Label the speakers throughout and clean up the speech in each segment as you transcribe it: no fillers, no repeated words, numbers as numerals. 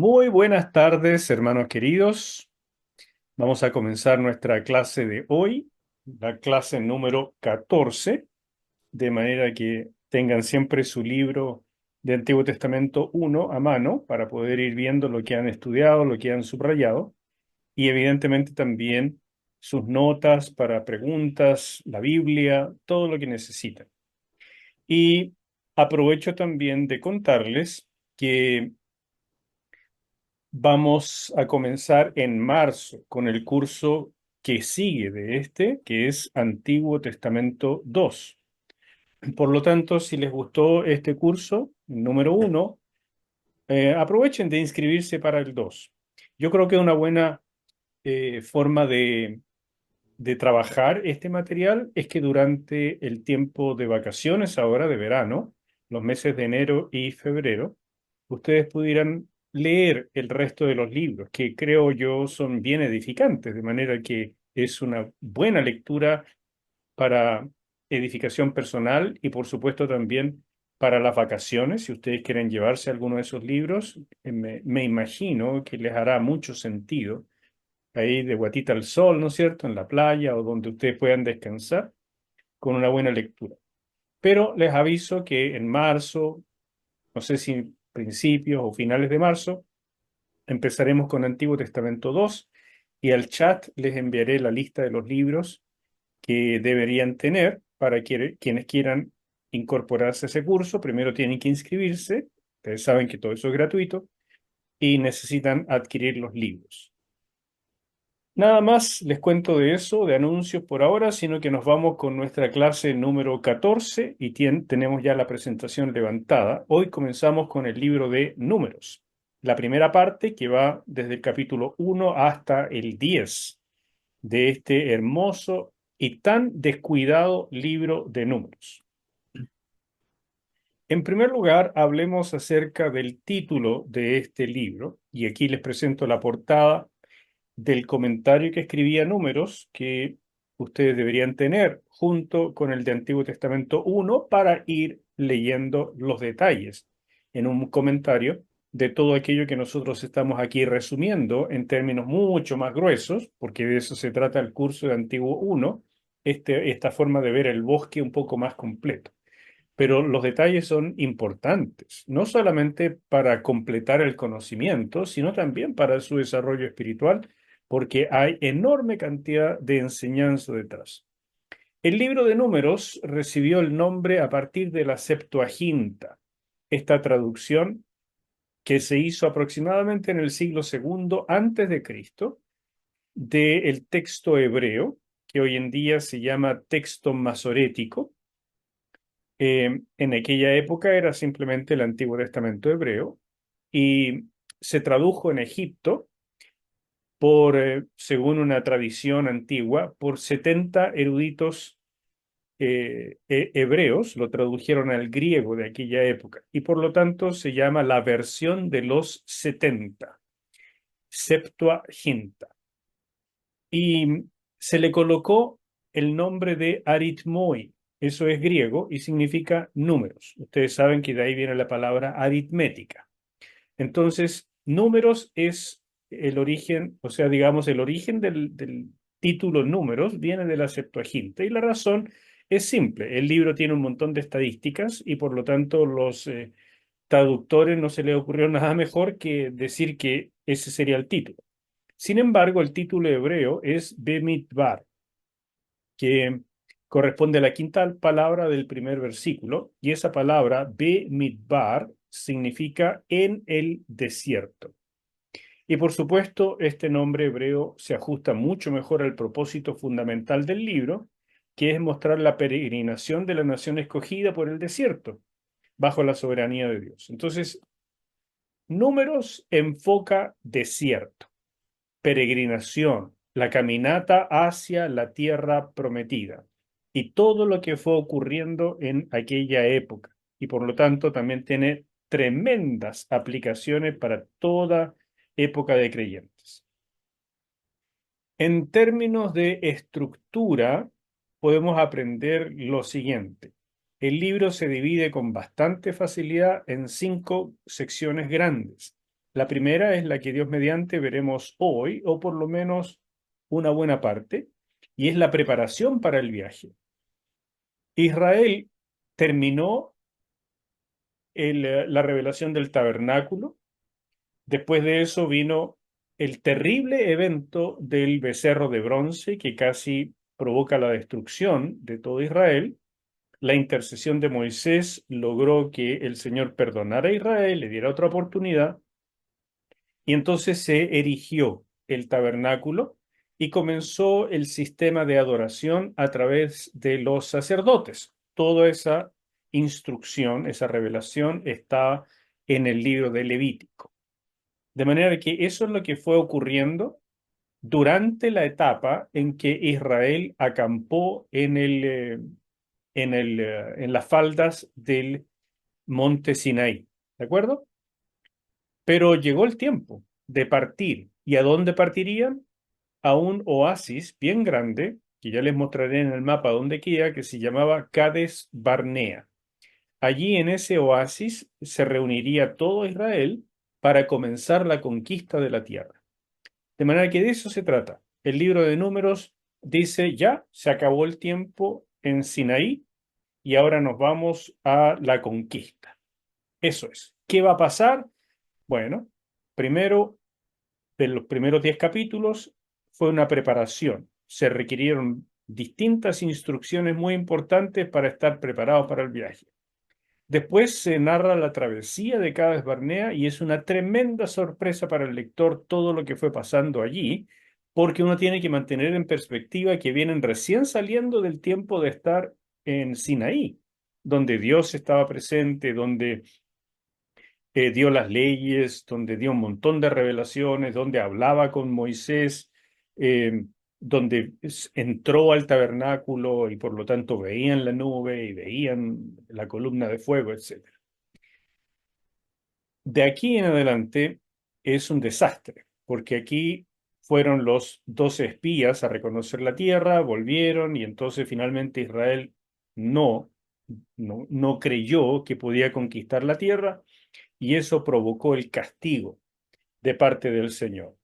Speaker 1: Muy buenas tardes, hermanos queridos. Vamos a comenzar nuestra clase de hoy, la clase número 14, de manera que tengan siempre su libro de Antiguo Testamento 1 a mano para poder ir viendo lo que han estudiado, lo que han subrayado y evidentemente también sus notas para preguntas, la Biblia, todo lo que necesitan. Y aprovecho también de contarles que vamos a comenzar en marzo con el curso que sigue de este, que es Antiguo Testamento 2. Por lo tanto, si les gustó este curso, número 1, aprovechen de inscribirse para el 2. Yo creo que una buena forma de trabajar este material es que durante el tiempo de vacaciones, ahora de verano, los meses de enero y febrero, ustedes pudieran leer el resto de los libros, que creo yo son bien edificantes, de manera que es una buena lectura para edificación personal y por supuesto también para las vacaciones. Si ustedes quieren llevarse alguno de esos libros, me imagino que les hará mucho sentido ahí de guatita al sol, ¿no es cierto?, en la playa o donde ustedes puedan descansar con una buena lectura. Pero les aviso que en marzo, no sé si principios o finales de marzo, empezaremos con Antiguo Testamento 2 y al chat les enviaré la lista de los libros que deberían tener para quienes quieran incorporarse a ese curso. Primero tienen que inscribirse, ustedes saben que todo eso es gratuito, y necesitan adquirir los libros. Nada más les cuento de eso, de anuncios por ahora, sino que nos vamos con nuestra clase número 14 y tenemos ya la presentación levantada. Hoy comenzamos con el libro de Números, la primera parte que va desde el capítulo 1 hasta el 10 de este hermoso y tan descuidado libro de Números. En primer lugar, hablemos acerca del título de este libro, y aquí les presento la portada del comentario que escribía Números, que ustedes deberían tener junto con el de Antiguo Testamento 1 para ir leyendo los detalles en un comentario de todo aquello que nosotros estamos aquí resumiendo en términos mucho más gruesos, porque de eso se trata el curso de Antiguo 1, esta forma de ver el bosque un poco más completo. Pero los detalles son importantes, no solamente para completar el conocimiento, sino también para su desarrollo espiritual, porque hay enorme cantidad de enseñanza detrás. El libro de Números recibió el nombre a partir de la Septuaginta, esta traducción que se hizo aproximadamente en el siglo segundo antes de Cristo del texto hebreo, que hoy en día se llama texto masorético. En aquella época era simplemente el Antiguo Testamento hebreo y se tradujo en Egipto según una tradición antigua, por 70 eruditos hebreos, lo tradujeron al griego de aquella época y por lo tanto se llama la versión de los 70, Septuaginta. Y se le colocó el nombre de aritmoi. Eso es griego y significa números. Ustedes saben que de ahí viene la palabra aritmética. Entonces, números es el origen, o sea, digamos, el origen del título números viene de la Septuaginta. Y la razón es simple. El libro tiene un montón de estadísticas y por lo tanto los traductores no se les ocurrió nada mejor que decir que ese sería el título. Sin embargo, el título hebreo es Bemidbar, que corresponde a la quinta palabra del primer versículo, y esa palabra Bemidbar significa en el desierto. Y por supuesto, este nombre hebreo se ajusta mucho mejor al propósito fundamental del libro, que es mostrar la peregrinación de la nación escogida por el desierto, bajo la soberanía de Dios. Entonces, Números enfoca desierto, peregrinación, la caminata hacia la tierra prometida y todo lo que fue ocurriendo en aquella época. Y por lo tanto también tiene tremendas aplicaciones para toda época de creyentes. En términos de estructura, podemos aprender lo siguiente. El libro se divide con bastante facilidad en 5 secciones grandes. La primera es la que Dios mediante veremos hoy, o por lo menos una buena parte, y es la preparación para el viaje. Israel terminó la revelación del tabernáculo. Después de eso vino el terrible evento del becerro de bronce que casi provoca la destrucción de todo Israel. La intercesión de Moisés logró que el Señor perdonara a Israel, le diera otra oportunidad, y entonces se erigió el tabernáculo y comenzó el sistema de adoración a través de los sacerdotes. Toda esa instrucción, esa revelación está en el libro de Levítico. De manera que eso es lo que fue ocurriendo durante la etapa en que Israel acampó en las faldas del monte Sinaí. ¿De acuerdo? Pero llegó el tiempo de partir. ¿Y a dónde partirían? A un oasis bien grande, que ya les mostraré en el mapa dónde queda, que se llamaba Cades Barnea. Allí en ese oasis se reuniría todo Israel para comenzar la conquista de la tierra. De manera que de eso se trata. El libro de Números dice, ya se acabó el tiempo en Sinaí y ahora nos vamos a la conquista. Eso es. ¿Qué va a pasar? Bueno, primero, de los primeros 10 capítulos fue una preparación. Se requirieron distintas instrucciones muy importantes para estar preparados para el viaje. Después se narra la travesía de Cades Barnea y es una tremenda sorpresa para el lector todo lo que fue pasando allí, porque uno tiene que mantener en perspectiva que vienen recién saliendo del tiempo de estar en Sinaí, donde Dios estaba presente, donde dio las leyes, donde dio un montón de revelaciones, donde hablaba con Moisés, eh, donde entró al tabernáculo y por lo tanto veían la nube y veían la columna de fuego, etc. De aquí en adelante es un desastre, porque aquí fueron los 12 espías a reconocer la tierra, volvieron y entonces finalmente Israel no, no creyó que podía conquistar la tierra y eso provocó el castigo de parte del Señor.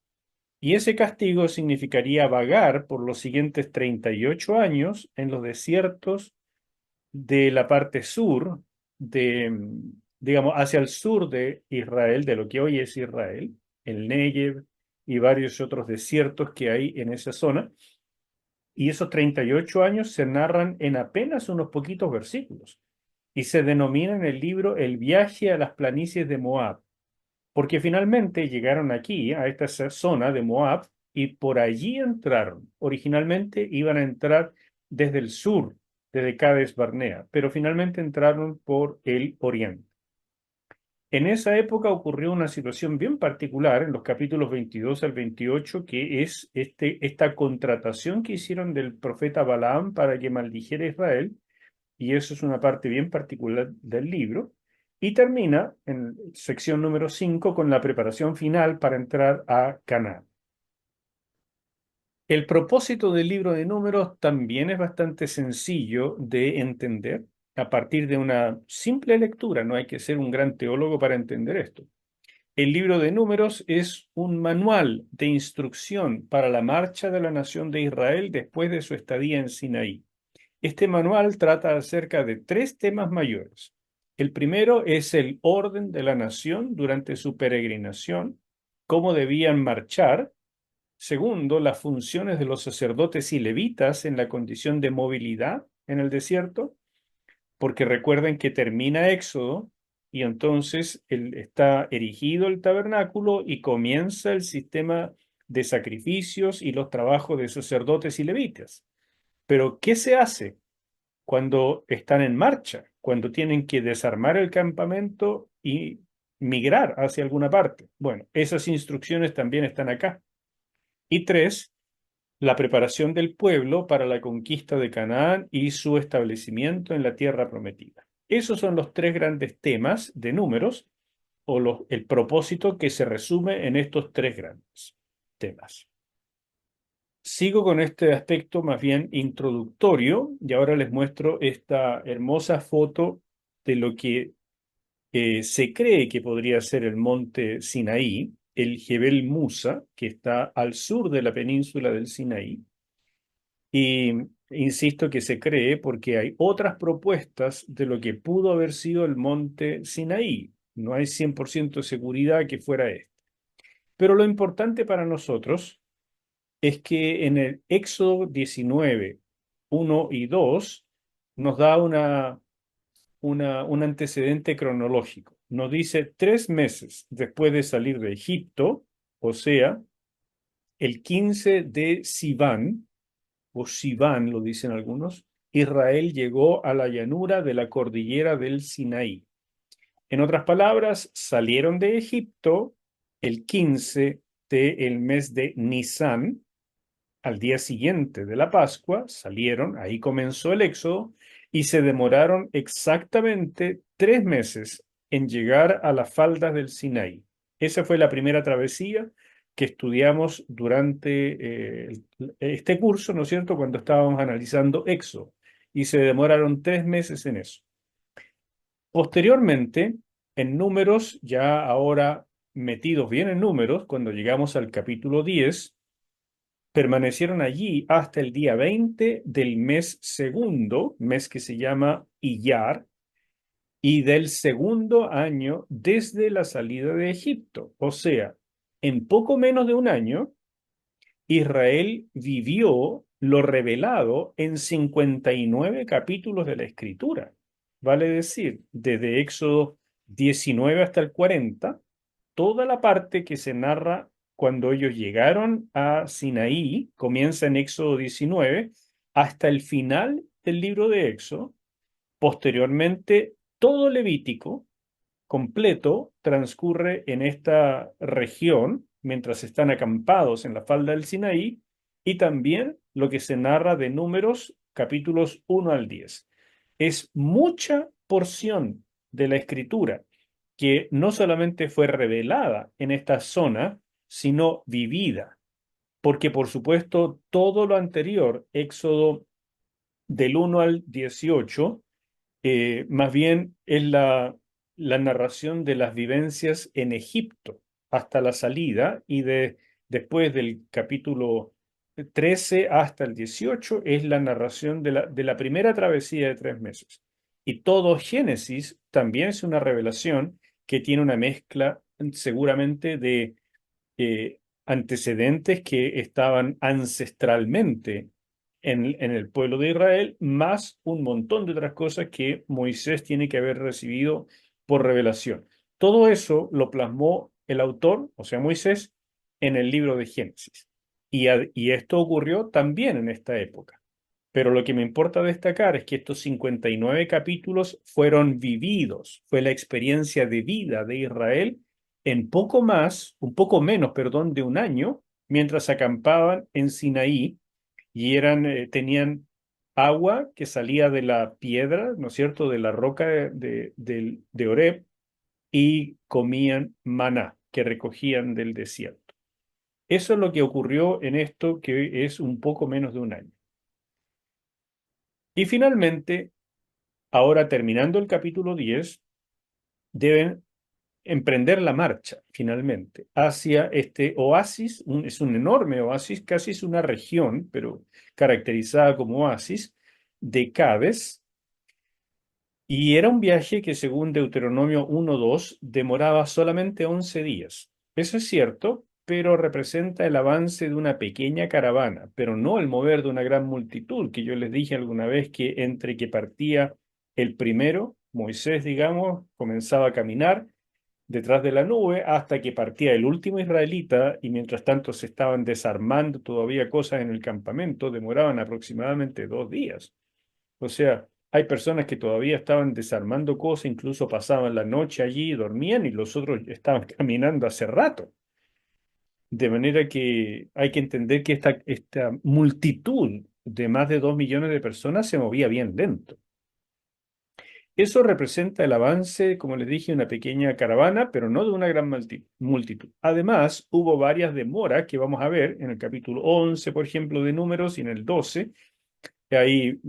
Speaker 1: Y ese castigo significaría vagar por los siguientes 38 años en los desiertos de la parte sur, digamos, hacia el sur de Israel, de lo que hoy es Israel, el Negev y varios otros desiertos que hay en esa zona. Y esos 38 años se narran en apenas unos poquitos versículos y se denomina en el libro El viaje a las planicies de Moab, porque finalmente llegaron aquí, a esta zona de Moab, y por allí entraron. Originalmente iban a entrar desde el sur, desde Cades Barnea, pero finalmente entraron por el oriente. En esa época ocurrió una situación bien particular en los capítulos 22 al 28, que es esta contratación que hicieron del profeta Balaam para que maldijera a Israel, y eso es una parte bien particular del libro, y termina en sección número 5 con la preparación final para entrar a Canaán. El propósito del libro de Números también es bastante sencillo de entender a partir de una simple lectura. No hay que ser un gran teólogo para entender esto. El libro de Números es un manual de instrucción para la marcha de la nación de Israel después de su estadía en Sinaí. Este manual trata acerca de tres temas mayores. El primero es el orden de la nación durante su peregrinación, cómo debían marchar. Segundo, las funciones de los sacerdotes y levitas en la condición de movilidad en el desierto, porque recuerden que termina Éxodo y entonces está erigido el tabernáculo y comienza el sistema de sacrificios y los trabajos de sacerdotes y levitas. Pero, ¿qué se hace cuando están en marcha, cuando tienen que desarmar el campamento y migrar hacia alguna parte? Bueno, esas instrucciones también están acá. Y tres, la preparación del pueblo para la conquista de Canaán y su establecimiento en la tierra prometida. Esos son los tres grandes temas de Números o el propósito que se resume en estos tres grandes temas. Sigo con este aspecto más bien introductorio y ahora les muestro esta hermosa foto de lo que Se cree que podría ser el monte Sinaí, el Jebel Musa, que está al sur de la península del Sinaí. Y insisto que se cree porque hay otras propuestas de lo que pudo haber sido el monte Sinaí. No hay 100% seguridad que fuera este. Pero lo importante para nosotros es que en el Éxodo 19, 1 y 2 nos da un antecedente cronológico. Nos dice 3 meses después de salir de Egipto, o sea, el 15 de Sivan, o Sivan lo dicen algunos, Israel llegó a la llanura de la cordillera del Sinaí. En otras palabras, salieron de Egipto el 15 del mes de Nisan. Al día siguiente de la Pascua salieron, ahí comenzó el éxodo, y se demoraron exactamente 3 meses en llegar a las faldas del Sinaí. Esa fue la primera travesía que estudiamos durante este curso, ¿no es cierto?, cuando estábamos analizando Éxodo, y se demoraron 3 meses en eso. Posteriormente, en números, ya ahora metidos bien en números, cuando llegamos al capítulo 10, permanecieron allí hasta el día 20 del mes segundo, mes que se llama Iyar, y del segundo año desde la salida de Egipto. O sea, en poco menos de un año, Israel vivió lo revelado en 59 capítulos de la Escritura. Vale decir, desde Éxodo 19 hasta el 40, toda la parte que se narra cuando ellos llegaron a Sinaí, comienza en Éxodo 19, hasta el final del libro de Éxodo. Posteriormente, todo Levítico completo transcurre en esta región mientras están acampados en la falda del Sinaí, y también lo que se narra de Números capítulos 1 al 10. Es mucha porción de la escritura que no solamente fue revelada en esta zona, sino vivida, porque por supuesto todo lo anterior, Éxodo del 1 al 18, más bien es la narración de las vivencias en Egipto hasta la salida, y después del capítulo 13 hasta el 18 es la narración de la primera travesía de 3 meses. Y todo Génesis también es una revelación que tiene una mezcla seguramente de antecedentes que estaban ancestralmente en el pueblo de Israel, más un montón de otras cosas que Moisés tiene que haber recibido por revelación. Todo eso lo plasmó el autor, o sea, Moisés, en el libro de Génesis. Y esto ocurrió también en esta época. Pero lo que me importa destacar es que estos 59 capítulos fueron vividos, fue la experiencia de vida de Israel en poco más, un poco menos, perdón, de un año, mientras acampaban en Sinaí, y tenían agua que salía de la piedra, ¿no es cierto?, de la roca de Horeb, y comían maná que recogían del desierto. Eso es lo que ocurrió en esto, que es un poco menos de un año. Y finalmente, ahora terminando el capítulo 10, deben emprender la marcha finalmente hacia este oasis. Es un enorme oasis, casi es una región, pero caracterizada como oasis, de Cades. Y era un viaje que, según Deuteronomio 1:2, demoraba solamente 11 días. Eso es cierto, pero representa el avance de una pequeña caravana, pero no el mover de una gran multitud, que yo les dije alguna vez que entre que partía el primero, Moisés, digamos, comenzaba a caminar detrás de la nube hasta que partía el último israelita, y mientras tanto se estaban desarmando todavía cosas en el campamento, demoraban aproximadamente 2 días. O sea, hay personas que todavía estaban desarmando cosas, incluso pasaban la noche allí, dormían, y los otros estaban caminando hace rato. De manera que hay que entender que esta multitud de más de 2 millones de personas se movía bien lento. Eso representa el avance, como les dije, de una pequeña caravana, pero no de una gran multitud. Además, hubo varias demoras que vamos a ver en el capítulo 11, por ejemplo, de Números, y en el 12. Hay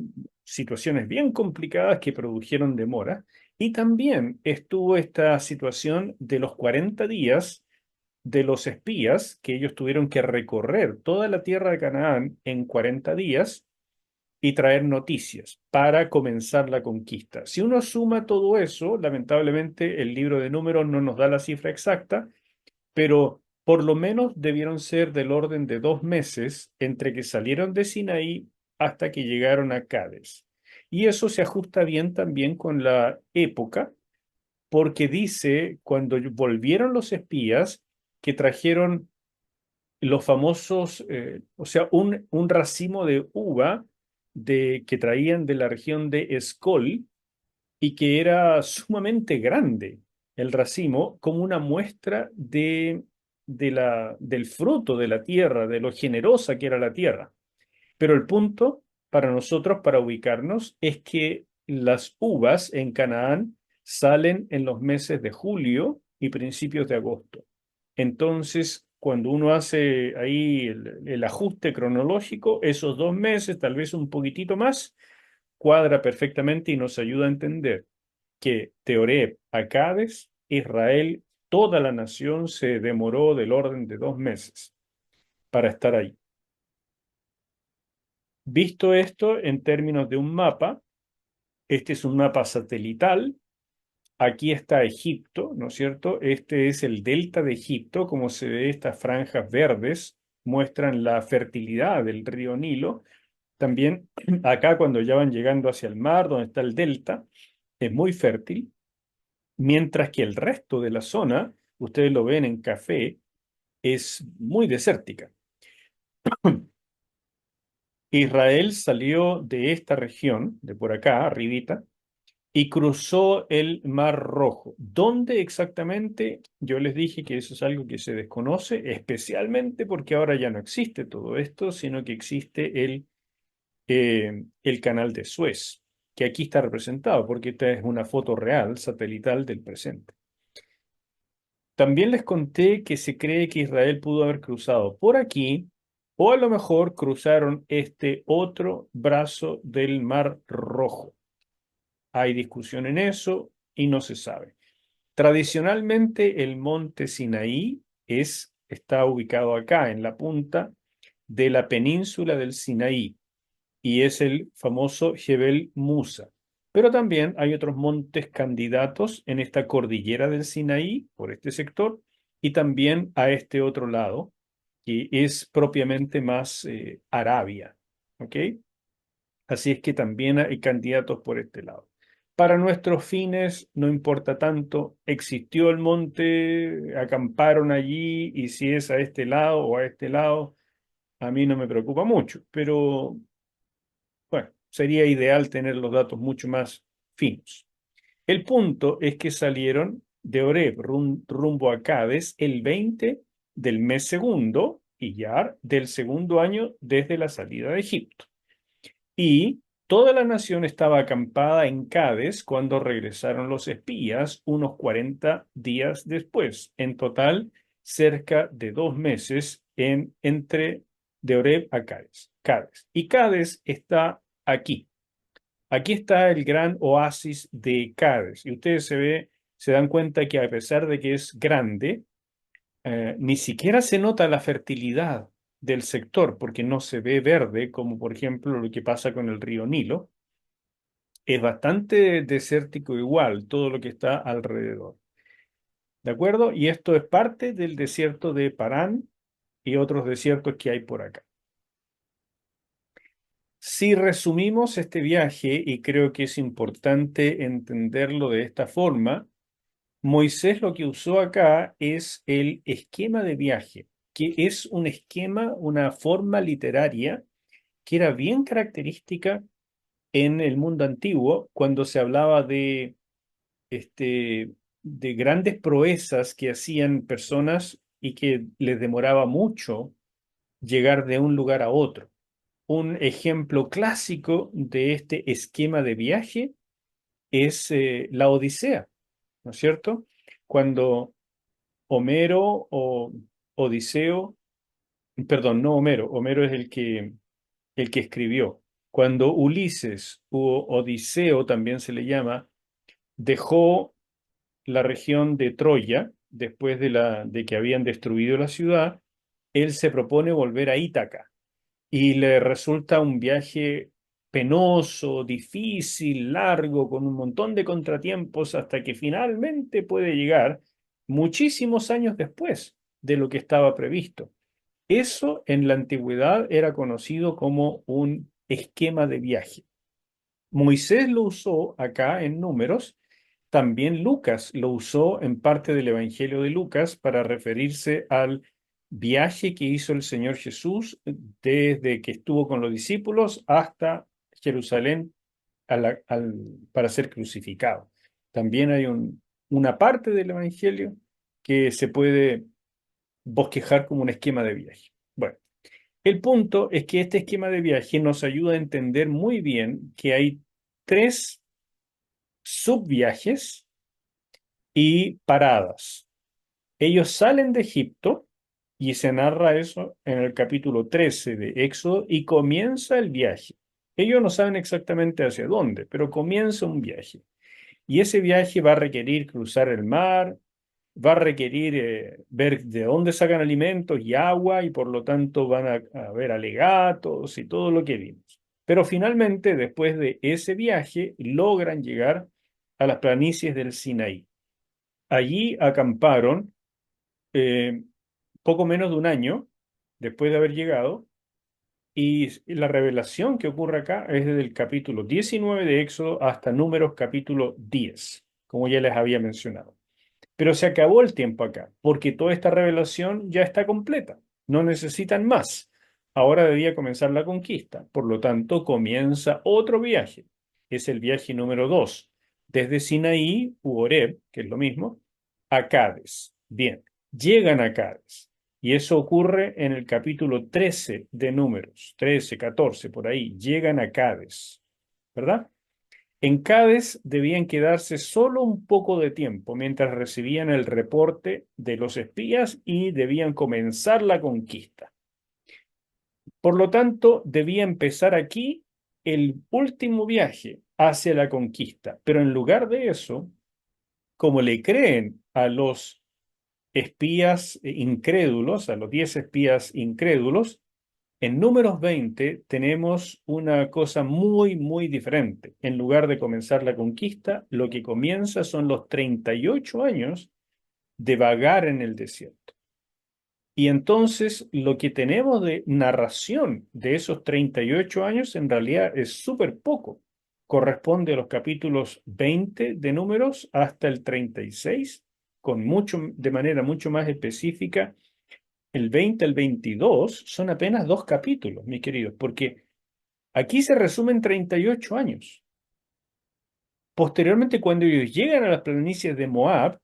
Speaker 1: situaciones bien complicadas que produjeron demora. Y también estuvo esta situación de los 40 días de los espías, que ellos tuvieron que recorrer toda la tierra de Canaán en 40 días y traer noticias para comenzar la conquista. Si uno suma todo eso, lamentablemente el libro de números no nos da la cifra exacta, pero por lo menos debieron ser del orden de 2 meses entre que salieron de Sinaí hasta que llegaron a Cádiz. Y eso se ajusta bien también con la época, porque dice, cuando volvieron los espías, que trajeron los famosos, o sea, un racimo de uva que traían de la región de Escol y que era sumamente grande el racimo, como una muestra del fruto de la tierra, de lo generosa que era la tierra. Pero el punto para nosotros, para ubicarnos, es que las uvas en Canaán salen en los meses de julio y principios de agosto. Entonces, cuando uno hace ahí el ajuste cronológico, esos 2 meses, tal vez un poquitito más, cuadra perfectamente y nos ayuda a entender que de Oreb a Cádiz, Israel, toda la nación se demoró del orden de 2 meses para estar ahí. Visto esto en términos de un mapa, este es un mapa satelital. Aquí está Egipto, ¿no es cierto? Este es el delta de Egipto, como se ve, estas franjas verdes muestran la fertilidad del río Nilo. También acá cuando ya van llegando hacia el mar, donde está el delta, es muy fértil, mientras que el resto de la zona, ustedes lo ven en café, es muy desértica. Israel salió de esta región, de por acá, arribita, y cruzó el Mar Rojo. ¿Dónde exactamente? Yo les dije que eso es algo que se desconoce, especialmente porque ahora ya no existe todo esto, sino que existe el canal de Suez, que aquí está representado, porque esta es una foto real, satelital del presente. También les conté que se cree que Israel pudo haber cruzado por aquí, o a lo mejor cruzaron este otro brazo del Mar Rojo. Hay discusión en eso y no se sabe. Tradicionalmente, el monte Sinaí está ubicado acá, en la punta de la península del Sinaí, y es el famoso Jebel Musa. Pero también hay otros montes candidatos en esta cordillera del Sinaí, por este sector, y también a este otro lado, que es propiamente más Arabia. ¿Ok? Así es que también hay candidatos por este lado. Para nuestros fines no importa tanto, existió el monte, acamparon allí y si es a este lado o a este lado, a mí no me preocupa mucho, pero bueno, sería ideal tener los datos mucho más finos. El punto es que salieron de Oreb rumbo a Cádiz el 20 del mes segundo y ya del segundo año desde la salida de Egipto. Y toda la nación estaba acampada en Cádiz cuando regresaron los espías unos 40 días después. En total, cerca de 2 meses entre de Oreb a Cádiz. Cádiz. Y Cádiz está aquí. Aquí está el gran oasis de Cádiz. Y ustedes se dan cuenta que a pesar de que es grande, ni siquiera se nota la fertilidad del sector, porque no se ve verde, como por ejemplo lo que pasa con el río Nilo. Es bastante desértico igual, todo lo que está alrededor. ¿De acuerdo? Y esto es parte del desierto de Parán y otros desiertos que hay por acá. Si resumimos este viaje, y creo que es importante entenderlo de esta forma, Moisés lo que usó acá es el esquema de viaje, que es un esquema, una forma literaria que era bien característica en el mundo antiguo cuando se hablaba de grandes proezas que hacían personas y que les demoraba mucho llegar de un lugar a otro. Un ejemplo clásico de este esquema de viaje es la Odisea, ¿no es cierto? Cuando Homero o Odiseo, perdón, no Homero, Homero es el que escribió. Cuando Ulises o Odiseo también se le llama, dejó la región de Troya, después de que habían destruido la ciudad, él se propone volver a Ítaca y le resulta un viaje penoso, difícil, largo, con un montón de contratiempos, hasta que finalmente puede llegar muchísimos años después de lo que estaba previsto. Eso en la antigüedad era conocido como un esquema de viaje. Moisés lo usó acá en Números, también Lucas lo usó en parte del Evangelio de Lucas para referirse al viaje que hizo el Señor Jesús desde que estuvo con los discípulos hasta Jerusalén para ser crucificado. También hay una parte del Evangelio que se puede bosquejar como un esquema de viaje. Bueno, el punto es que este esquema de viaje nos ayuda a entender muy bien que hay tres subviajes y paradas. Ellos salen de Egipto y se narra eso en el capítulo 13 de Éxodo y comienza el viaje. Ellos no saben exactamente hacia dónde, pero comienza un viaje. Y ese viaje va a requerir cruzar el mar, va a requerir ver de dónde sacan alimentos y agua, y por lo tanto van a haber alegatos y todo lo que vimos. Pero finalmente, después de ese viaje, logran llegar a las planicies del Sinaí. Allí acamparon eh, poco menos de un año después de haber llegado, y la revelación que ocurre acá es desde el capítulo 19 de Éxodo hasta Números capítulo 10, como ya les había mencionado. Pero se acabó el tiempo acá, porque toda esta revelación ya está completa. No necesitan más. Ahora debía comenzar la conquista. Por lo tanto, comienza otro viaje. Es el viaje número 2, desde Sinaí u Horeb, que es lo mismo, a Cades. Bien, llegan a Cades. Y eso ocurre en el capítulo 13 de Números, 13, 14, por ahí. Llegan a Cades, ¿verdad? En Cádiz debían quedarse solo un poco de tiempo mientras recibían el reporte de los espías y debían comenzar la conquista. Por lo tanto, debía empezar aquí el último viaje hacia la conquista. Pero en lugar de eso, como le creen a los espías incrédulos, a los 10 espías incrédulos, en Números 20 tenemos una cosa muy, muy diferente. En lugar de comenzar la conquista, lo que comienza son los 38 años de vagar en el desierto. Y entonces lo que tenemos de narración de esos 38 años en realidad es súper poco. Corresponde a los capítulos 20 de Números hasta el 36, con mucho, de manera mucho más específica el 20 al 22 son apenas dos capítulos, mis queridos, porque aquí se resumen 38 años. Posteriormente, cuando ellos llegan a las planicies de Moab,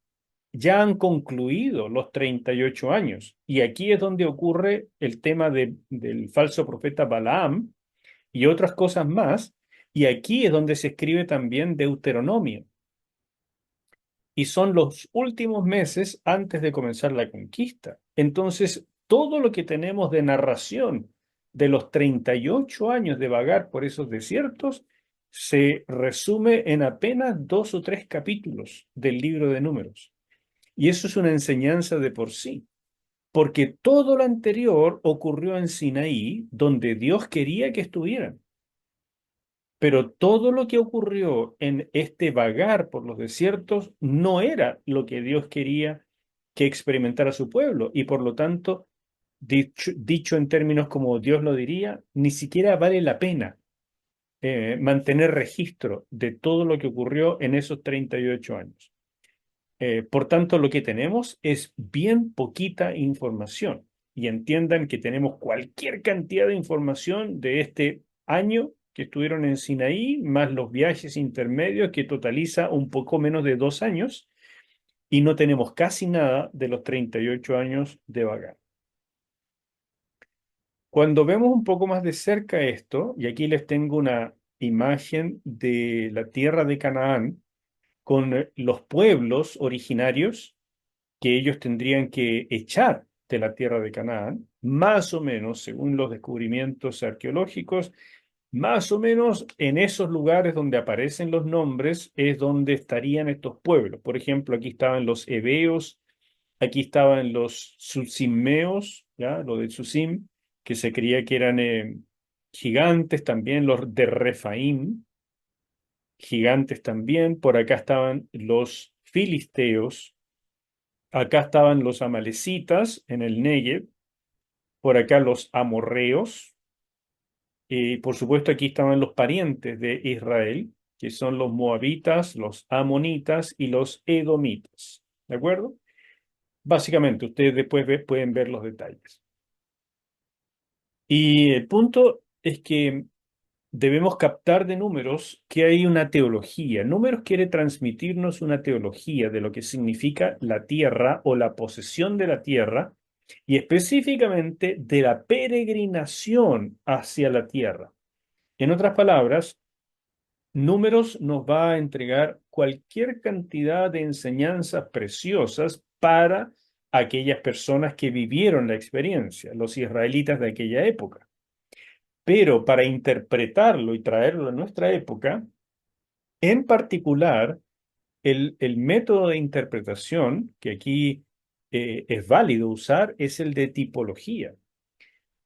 Speaker 1: ya han concluido los 38 años. Y aquí es donde ocurre el tema del falso profeta Balaam y otras cosas más. Y aquí es donde se escribe también Deuteronomio. Y son los últimos meses antes de comenzar la conquista. Entonces, todo lo que tenemos de narración de los 38 años de vagar por esos desiertos se resume en apenas dos o tres capítulos del libro de Números. Y eso es una enseñanza de por sí, porque todo lo anterior ocurrió en Sinaí, donde Dios quería que estuvieran. Pero todo lo que ocurrió en este vagar por los desiertos no era lo que Dios quería que experimentara su pueblo. Y por lo tanto, dicho en términos como Dios lo diría, ni siquiera vale la pena mantener registro de todo lo que ocurrió en esos 38 años. Por tanto, lo que tenemos es bien poquita información. Y entiendan que tenemos cualquier cantidad de información de este año que estuvieron en Sinaí, más los viajes intermedios, que totaliza un poco menos de 2 años, y no tenemos casi nada de los 38 años de vagar. Cuando vemos un poco más de cerca esto, y aquí les tengo una imagen de la tierra de Canaán con los pueblos originarios que ellos tendrían que echar de la tierra de Canaán, más o menos, según los descubrimientos arqueológicos, Más o menos en esos lugares donde aparecen los nombres es donde estarían estos pueblos. Por ejemplo, aquí estaban los heveos, aquí estaban los susimeos, ¿ya? Lo de Susim, que se creía que eran gigantes también, los de Refaim, gigantes también. Por acá estaban los filisteos, acá estaban los amalecitas en el Negev, por acá los amorreos, y por supuesto aquí estaban los parientes de Israel, que son los moabitas, los amonitas y los edomitas. ¿De acuerdo? Básicamente, ustedes después pueden ver los detalles. Y el punto es que debemos captar de Números que hay una teología. Números quiere transmitirnos una teología de lo que significa la tierra o la posesión de la tierra y específicamente de la peregrinación hacia la tierra. En otras palabras, Números nos va a entregar cualquier cantidad de enseñanzas preciosas para aquellas personas que vivieron la experiencia, los israelitas de aquella época. Pero para interpretarlo y traerlo a nuestra época, en particular, el método de interpretación que aquí es válido usar es el de tipología,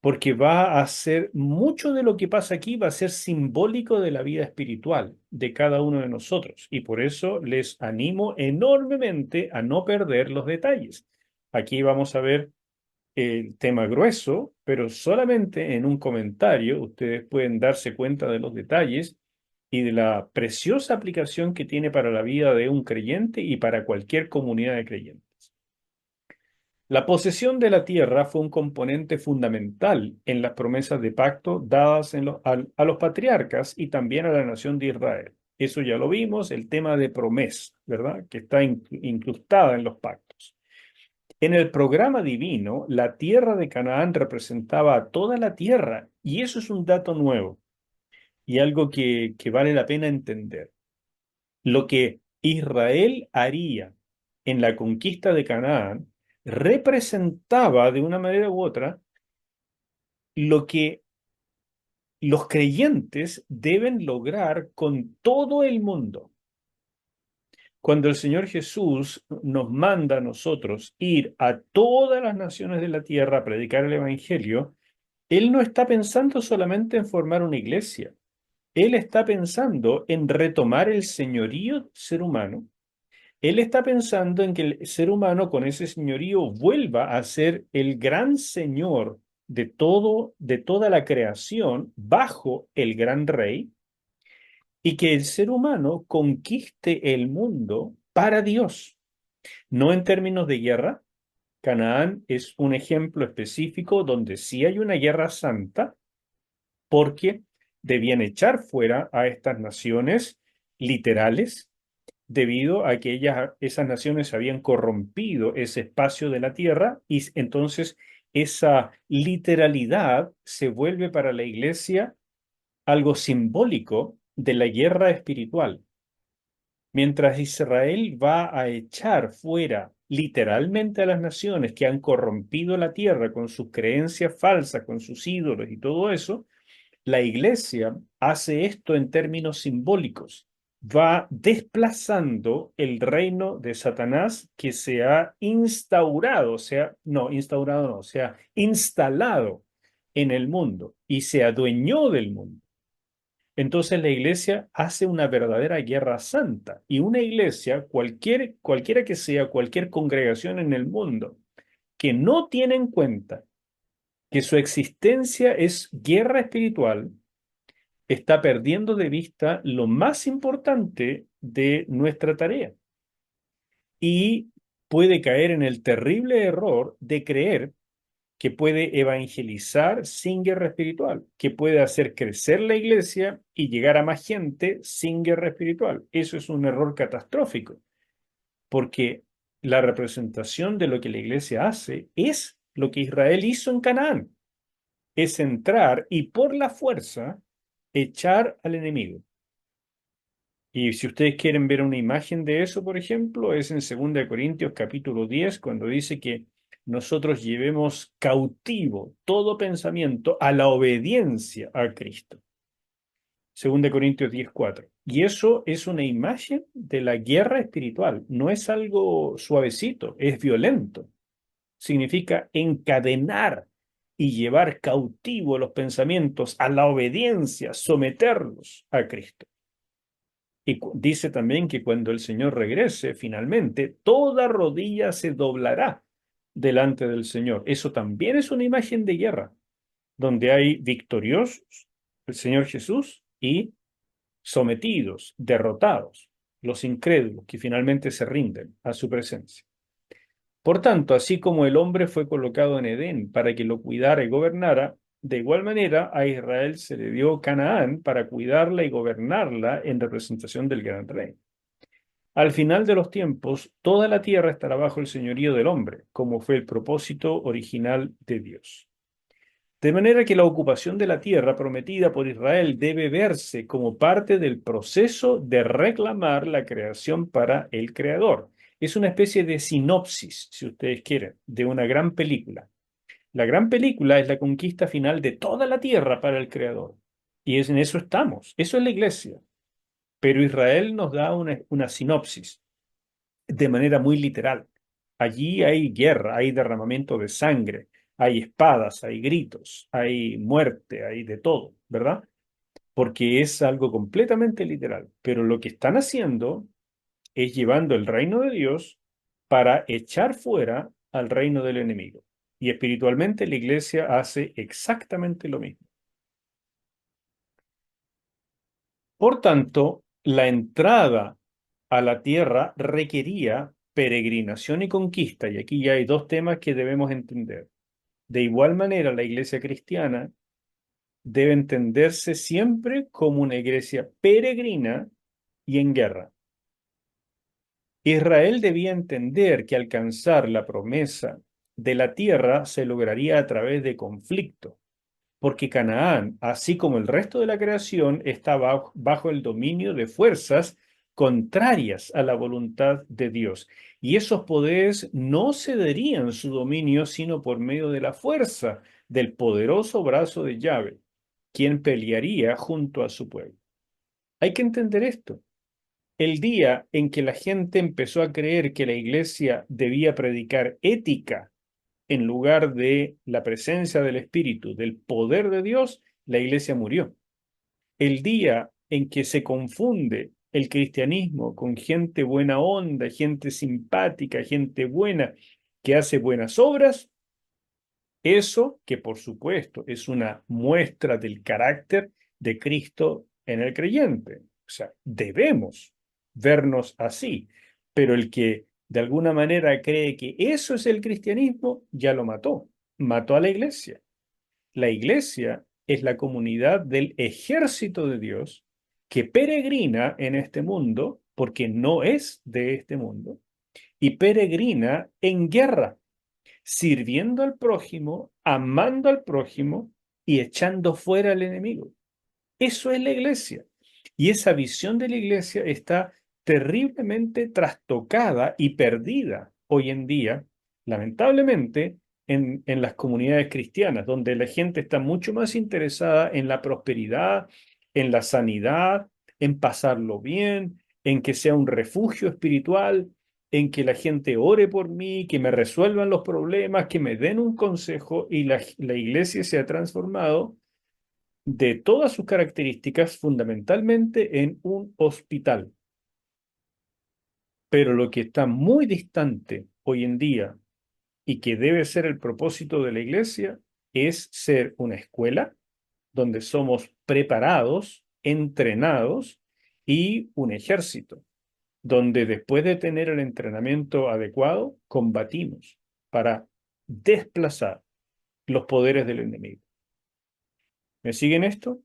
Speaker 1: porque va a ser mucho de lo que pasa aquí, va a ser simbólico de la vida espiritual de cada uno de nosotros. Y por eso les animo enormemente a no perder los detalles. Aquí vamos a ver el tema grueso, pero solamente en un comentario ustedes pueden darse cuenta de los detalles y de la preciosa aplicación que tiene para la vida de un creyente y para cualquier comunidad de creyentes. La posesión de la tierra fue un componente fundamental en las promesas de pacto dadas a los patriarcas y también a la nación de Israel. Eso ya lo vimos, el tema de promesa, ¿verdad? Que está incrustada en los pactos. En el programa divino, la tierra de Canaán representaba a toda la tierra, y eso es un dato nuevo y algo que vale la pena entender. Lo que Israel haría en la conquista de Canaán representaba de una manera u otra lo que los creyentes deben lograr con todo el mundo. Cuando el Señor Jesús nos manda a nosotros ir a todas las naciones de la tierra a predicar el Evangelio, Él no está pensando solamente en formar una iglesia. Él está pensando en retomar el señorío del ser humano. Él está pensando en que el ser humano con ese señorío vuelva a ser el gran señor de todo, de toda la creación bajo el gran rey y que el ser humano conquiste el mundo para Dios, no en términos de guerra. Canaán es un ejemplo específico donde sí hay una guerra santa porque debían echar fuera a estas naciones literales debido a que esas naciones habían corrompido ese espacio de la tierra y entonces esa literalidad se vuelve para la iglesia algo simbólico de la guerra espiritual. Mientras Israel va a echar fuera literalmente a las naciones que han corrompido la tierra con sus creencias falsas, con sus ídolos y todo eso, la iglesia hace esto en términos simbólicos. Va desplazando el reino de Satanás que se ha instaurado, o sea, no, instaurado no, o sea, instalado en el mundo y se adueñó del mundo. Entonces la iglesia hace una verdadera guerra santa y una iglesia, cualquiera que sea, cualquier congregación en el mundo, que no tiene en cuenta que su existencia es guerra espiritual, está perdiendo de vista lo más importante de nuestra tarea y puede caer en el terrible error de creer que puede evangelizar sin guerra espiritual, que puede hacer crecer la iglesia y llegar a más gente sin guerra espiritual. Eso es un error catastrófico, porque la representación de lo que la iglesia hace es lo que Israel hizo en Canaán, es entrar y por la fuerza echar al enemigo. Y si ustedes quieren ver una imagen de eso, por ejemplo, es en 2 Corintios capítulo 10, cuando dice que nosotros llevemos cautivo todo pensamiento a la obediencia a Cristo. 2 Corintios 10:4. Y eso es una imagen de la guerra espiritual. No es algo suavecito, es violento. Significa encadenar y llevar cautivo los pensamientos a la obediencia, someterlos a Cristo. Y dice también que cuando el Señor regrese, finalmente, toda rodilla se doblará delante del Señor. Eso también es una imagen de guerra, donde hay victoriosos, el Señor Jesús, y sometidos, derrotados, los incrédulos que finalmente se rinden a su presencia. Por tanto, así como el hombre fue colocado en Edén para que lo cuidara y gobernara, de igual manera a Israel se le dio Canaán para cuidarla y gobernarla en representación del gran rey. Al final de los tiempos, toda la tierra estará bajo el señorío del hombre, como fue el propósito original de Dios. De manera que la ocupación de la tierra prometida por Israel debe verse como parte del proceso de reclamar la creación para el Creador. Es una especie de sinopsis, si ustedes quieren, de una gran película. La gran película es la conquista final de toda la tierra para el Creador. Y en eso estamos. Eso es la iglesia. Pero Israel nos da una sinopsis de manera muy literal. Allí hay guerra, hay derramamiento de sangre, hay espadas, hay gritos, hay muerte, hay de todo, ¿verdad? Porque es algo completamente literal. Pero lo que están haciendo es llevando el reino de Dios para echar fuera al reino del enemigo. Y espiritualmente la iglesia hace exactamente lo mismo. Por tanto, la entrada a la tierra requería peregrinación y conquista, y aquí ya hay dos temas que debemos entender. De igual manera, la iglesia cristiana debe entenderse siempre como una iglesia peregrina y en guerra. Israel debía entender que alcanzar la promesa de la tierra se lograría a través de conflicto, porque Canaán, así como el resto de la creación, está bajo el dominio de fuerzas contrarias a la voluntad de Dios. Y esos poderes no cederían su dominio sino por medio de la fuerza del poderoso brazo de Yahvé, quien pelearía junto a su pueblo. Hay que entender esto. El día en que la gente empezó a creer que la iglesia debía predicar ética en lugar de la presencia del Espíritu, del poder de Dios, la iglesia murió. El día en que se confunde el cristianismo con gente buena onda, gente simpática, gente buena que hace buenas obras, eso que por supuesto es una muestra del carácter de Cristo en el creyente. O sea, debemos vernos así, pero el que de alguna manera cree que eso es el cristianismo, ya lo mató, mató a la iglesia. La iglesia es la comunidad del ejército de Dios que peregrina en este mundo porque no es de este mundo y peregrina en guerra, sirviendo al prójimo, amando al prójimo y echando fuera al enemigo. Eso es la iglesia. Y esa visión de la iglesia está terriblemente trastocada y perdida hoy en día, lamentablemente, en las comunidades cristianas, donde la gente está mucho más interesada en la prosperidad, en la sanidad, en pasarlo bien, en que sea un refugio espiritual, en que la gente ore por mí, que me resuelvan los problemas, que me den un consejo, y la iglesia se ha transformado de todas sus características fundamentalmente en un hospital. Pero lo que está muy distante hoy en día y que debe ser el propósito de la iglesia es ser una escuela donde somos preparados, entrenados y un ejército, donde después de tener el entrenamiento adecuado, combatimos para desplazar los poderes del enemigo. ¿Me siguen esto?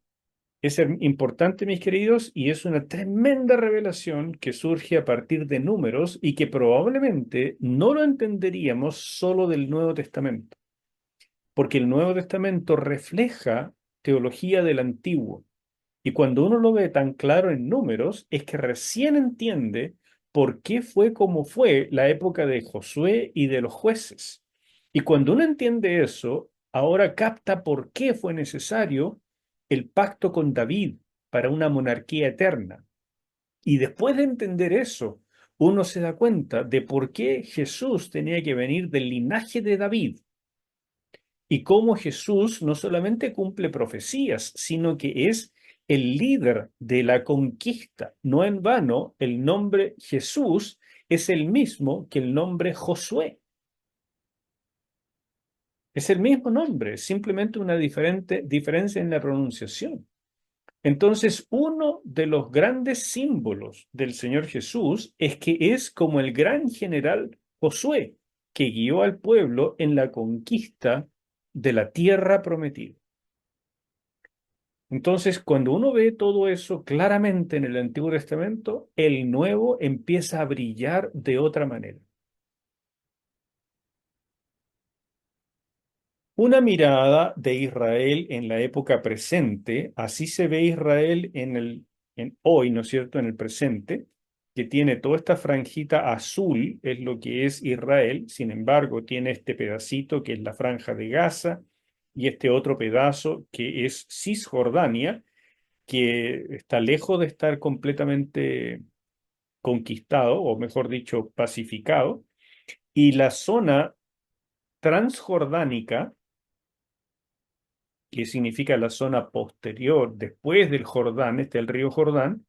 Speaker 1: Es importante, mis queridos, y es una tremenda revelación que surge a partir de números y que probablemente no lo entenderíamos solo del Nuevo Testamento, porque el Nuevo Testamento refleja teología del Antiguo. Y cuando uno lo ve tan claro en números, es que recién entiende por qué fue como fue la época de Josué y de los jueces. Y cuando uno entiende eso, ahora capta por qué fue necesario el pacto con David, para una monarquía eterna. Y después de entender eso, uno se da cuenta de por qué Jesús tenía que venir del linaje de David y cómo Jesús no solamente cumple profecías, sino que es el líder de la conquista. No en vano, el nombre Jesús es el mismo que el nombre Josué. Es el mismo nombre, simplemente una diferencia en la pronunciación. Entonces, uno de los grandes símbolos del Señor Jesús es que es como el gran general Josué, que guió al pueblo en la conquista de la tierra prometida. Entonces, cuando uno ve todo eso claramente en el Antiguo Testamento, el Nuevo empieza a brillar de otra manera. Una mirada de Israel en la época presente, así se ve Israel en hoy, ¿no es cierto?, en el presente, que tiene toda esta franjita azul, es lo que es Israel. Sin embargo, tiene este pedacito que es la franja de Gaza y este otro pedazo que es Cisjordania, que está lejos de estar completamente conquistado, o mejor dicho, pacificado, y la zona transjordánica, que significa la zona posterior, después del Jordán, el río Jordán,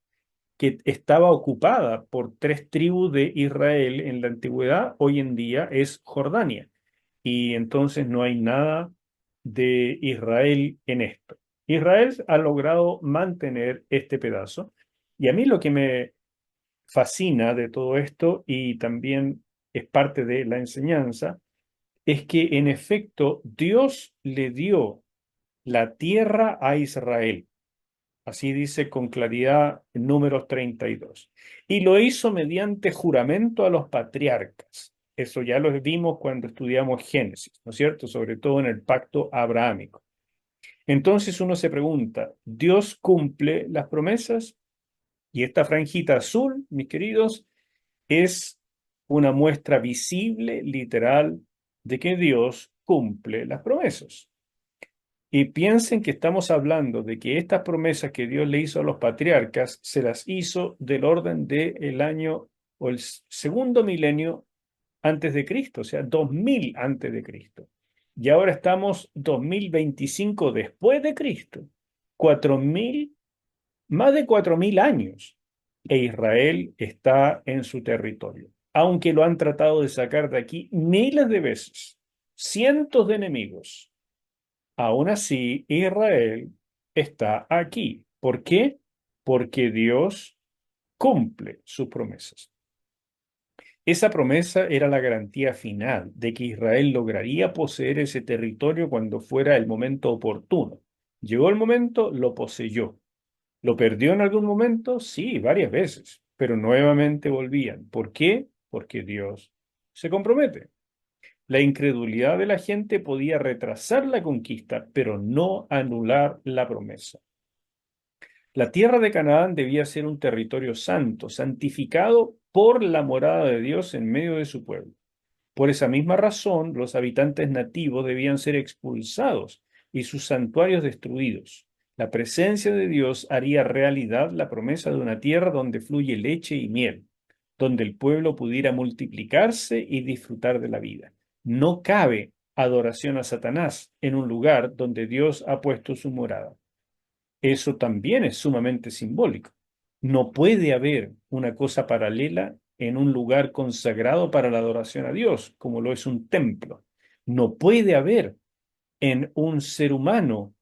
Speaker 1: que estaba ocupada por tres tribus de Israel en la antigüedad, hoy en día es Jordania. Y entonces no hay nada de Israel en esto. Israel ha logrado mantener este pedazo. Y a mí lo que me fascina de todo esto, y también es parte de la enseñanza, es que en efecto Dios le dio la tierra a Israel. Así dice con claridad en Números 32. Y lo hizo mediante juramento a los patriarcas. Eso ya lo vimos cuando estudiamos Génesis, ¿no es cierto? Sobre todo en el pacto abrahámico. Entonces uno se pregunta, ¿Dios cumple las promesas? Y esta franjita azul, mis queridos, es una muestra visible, literal, de que Dios cumple las promesas. Y piensen que estamos hablando de que estas promesas que Dios le hizo a los patriarcas se las hizo del orden del año o el segundo milenio antes de Cristo, o sea, 2000 antes de Cristo. Y ahora estamos 2025 después de Cristo, 4000, más de 4000 años, e Israel está en su territorio. Aunque lo han tratado de sacar de aquí miles de veces, cientos de enemigos. Aún así, Israel está aquí. ¿Por qué? Porque Dios cumple sus promesas. Esa promesa era la garantía final de que Israel lograría poseer ese territorio cuando fuera el momento oportuno. Llegó el momento, lo poseyó. ¿Lo perdió en algún momento? Sí, varias veces, pero nuevamente volvían. ¿Por qué? Porque Dios se compromete. La incredulidad de la gente podía retrasar la conquista, pero no anular la promesa. La tierra de Canaán debía ser un territorio santo, santificado por la morada de Dios en medio de su pueblo. Por esa misma razón, los habitantes nativos debían ser expulsados y sus santuarios destruidos. La presencia de Dios haría realidad la promesa de una tierra donde fluye leche y miel, donde el pueblo pudiera multiplicarse y disfrutar de la vida. No cabe adoración a Satanás en un lugar donde Dios ha puesto su morada. Eso también es sumamente simbólico. No puede haber una cosa paralela en un lugar consagrado para la adoración a Dios, como lo es un templo. No puede haber en un ser humano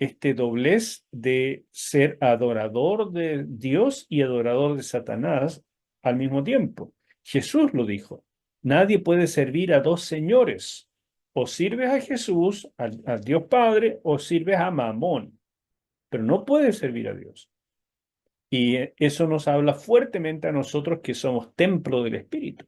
Speaker 1: este doblez de ser adorador de Dios y adorador de Satanás al mismo tiempo. Jesús lo dijo. Nadie puede servir a dos señores. O sirves a Jesús, al Dios Padre, o sirves a Mamón, pero no puedes servir a Dios. Y eso nos habla fuertemente a nosotros que somos templo del Espíritu.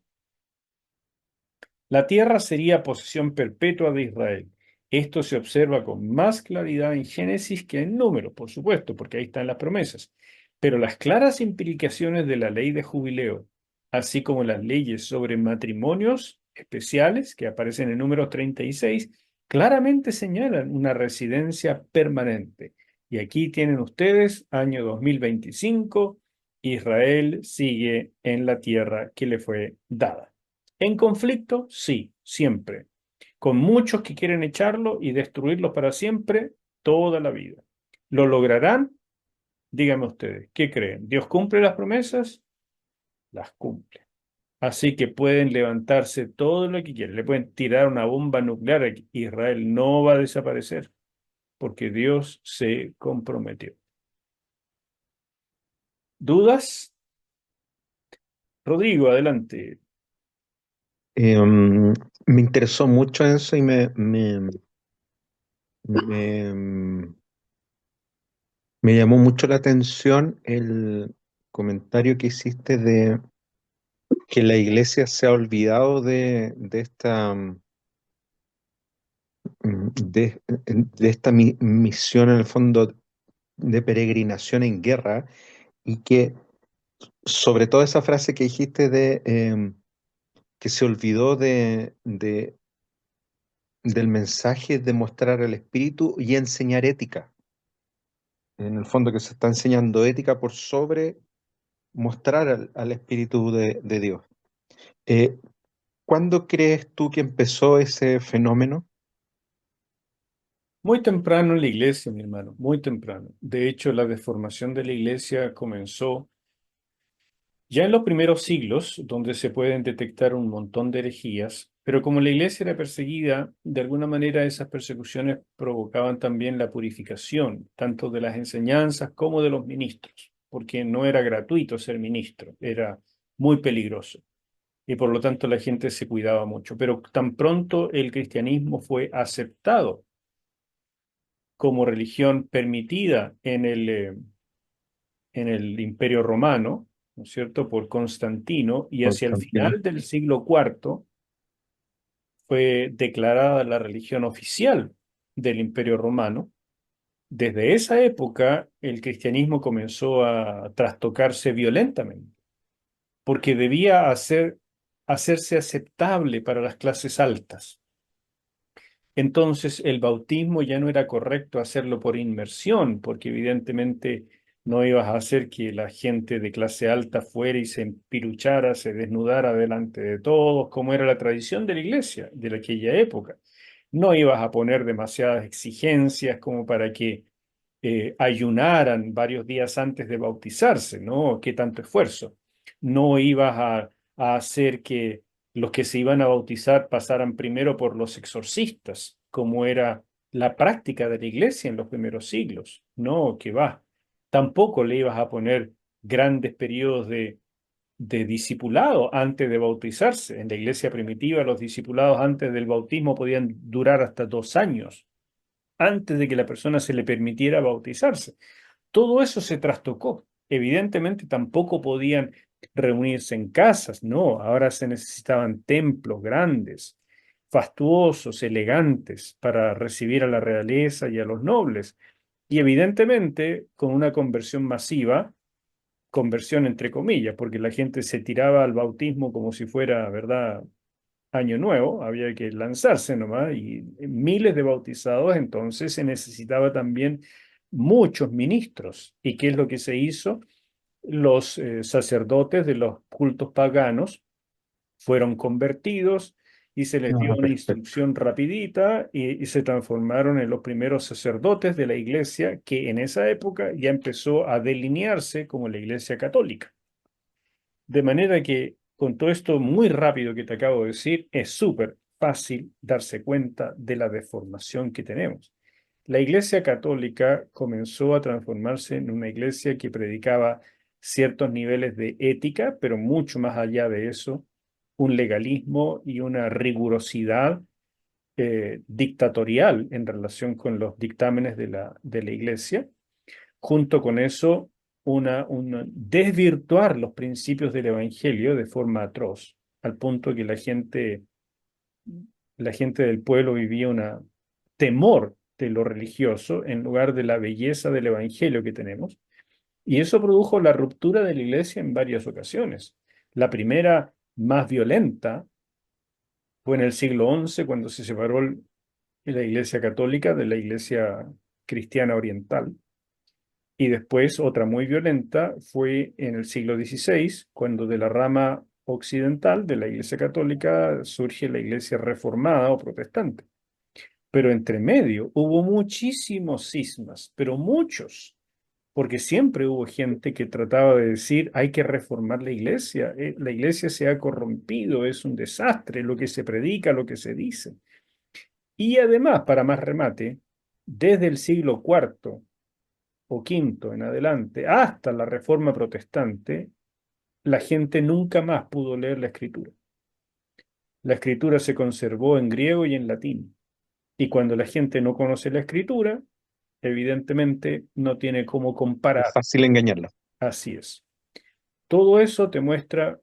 Speaker 1: La tierra sería posesión perpetua de Israel. Esto se observa con más claridad en Génesis que en Números, por supuesto, porque ahí están las promesas. Pero las claras implicaciones de la ley de jubileo, así como las leyes sobre matrimonios especiales que aparecen en Números 36, claramente señalan una residencia permanente. Y aquí tienen ustedes, año 2025, Israel sigue en la tierra que le fue dada. ¿En conflicto? Sí, siempre. Con muchos que quieren echarlo y destruirlo para siempre, toda la vida. ¿Lo lograrán? Díganme ustedes, ¿qué creen? ¿Dios cumple las promesas? Las cumple. Así que pueden levantarse todo lo que quieran. Le pueden tirar una bomba nuclear aquí. Israel no va a desaparecer porque Dios se comprometió. ¿Dudas? Rodrigo, adelante.
Speaker 2: Me interesó mucho eso y me, me llamó mucho la atención el comentario que hiciste de que la iglesia se ha olvidado de esta, de esta misión en el fondo de peregrinación en guerra y que sobre todo esa frase que dijiste de que se olvidó del mensaje de mostrar el espíritu y enseñar ética. En el fondo que se está enseñando ética por sobre mostrar al espíritu de Dios. Eh, ¿Cuándo crees tú que empezó ese fenómeno?
Speaker 1: Muy temprano en la iglesia, mi hermano, muy temprano. De hecho, la deformación de la iglesia comenzó ya en los primeros siglos, donde se pueden detectar un montón de herejías, pero como la iglesia era perseguida, de alguna manera esas persecuciones provocaban también la purificación, tanto de las enseñanzas como de los ministros, porque no era gratuito ser ministro, era muy peligroso y por lo tanto la gente se cuidaba mucho. Pero tan pronto el cristianismo fue aceptado como religión permitida en el Imperio Romano, ¿no es cierto?, por Constantino, y hacia el
Speaker 2: Constantino.
Speaker 1: final del siglo IV fue declarada la religión oficial del Imperio Romano. Desde esa época, el cristianismo comenzó a trastocarse violentamente, porque debía hacerse aceptable para las clases altas. Entonces, el bautismo ya no era correcto hacerlo por inmersión, porque evidentemente no ibas a hacer que la gente de clase alta fuera y se empiruchara, se desnudara delante de todos, como era la tradición de la iglesia de aquella época. No ibas a poner demasiadas exigencias como para que ayunaran varios días antes de bautizarse, ¿no? ¿Qué tanto esfuerzo? No ibas a hacer que los que se iban a bautizar pasaran primero por los exorcistas, como era la práctica de la iglesia en los primeros siglos. No, que va. Tampoco le ibas a poner grandes periodos de discipulado antes de bautizarse. En la iglesia primitiva, los discipulados antes del bautismo podían durar hasta 2 años, antes de que la persona se le permitiera bautizarse. Todo eso se trastocó. Evidentemente tampoco podían reunirse en casas, no, ahora se necesitaban templos grandes, fastuosos, elegantes, para recibir a la realeza y a los nobles. Y evidentemente, con una conversión masiva, conversión entre comillas, porque la gente se tiraba al bautismo como si fuera, ¿verdad?, año nuevo, había que lanzarse nomás, y miles de bautizados, entonces se necesitaba también muchos ministros. ¿Y qué es lo que se hizo? Los sacerdotes de los cultos paganos fueron convertidos y se les dio
Speaker 2: Ah,
Speaker 1: una
Speaker 2: perfecto.
Speaker 1: instrucción rapidita y se transformaron en los primeros sacerdotes de la iglesia, que en esa época ya empezó a delinearse como la iglesia católica. De manera que con todo esto muy rápido que te acabo de decir, es súper fácil darse cuenta de la deformación que tenemos. La Iglesia Católica comenzó a transformarse en una iglesia que predicaba ciertos niveles de ética, pero mucho más allá de eso, un legalismo y una rigurosidad dictatorial en relación con los dictámenes de la iglesia. Junto con eso, desvirtuar los principios del Evangelio de forma atroz, al punto que la gente del pueblo vivía un temor de lo religioso en lugar de la belleza del Evangelio que tenemos. Y eso produjo la ruptura de la iglesia en varias ocasiones. La primera, más violenta, fue en el siglo XI, cuando se separó la iglesia católica de la iglesia cristiana oriental. Y después otra muy violenta fue en el siglo XVI, cuando de la rama occidental de la Iglesia Católica surge la Iglesia Reformada o Protestante. Pero entre medio hubo muchísimos cismas, pero muchos, porque siempre hubo gente que trataba de decir hay que reformar la iglesia se ha corrompido, es un desastre lo que se predica, lo que se dice. Y además, para más remate, desde el siglo cuarto o quinto en adelante hasta la Reforma Protestante, la gente nunca más pudo leer la escritura. La escritura se conservó en griego y en latín. Y cuando la gente no conoce la escritura, evidentemente no tiene cómo
Speaker 2: Es
Speaker 1: comparar.
Speaker 2: fácil engañarla.
Speaker 1: Así es. Todo eso te muestra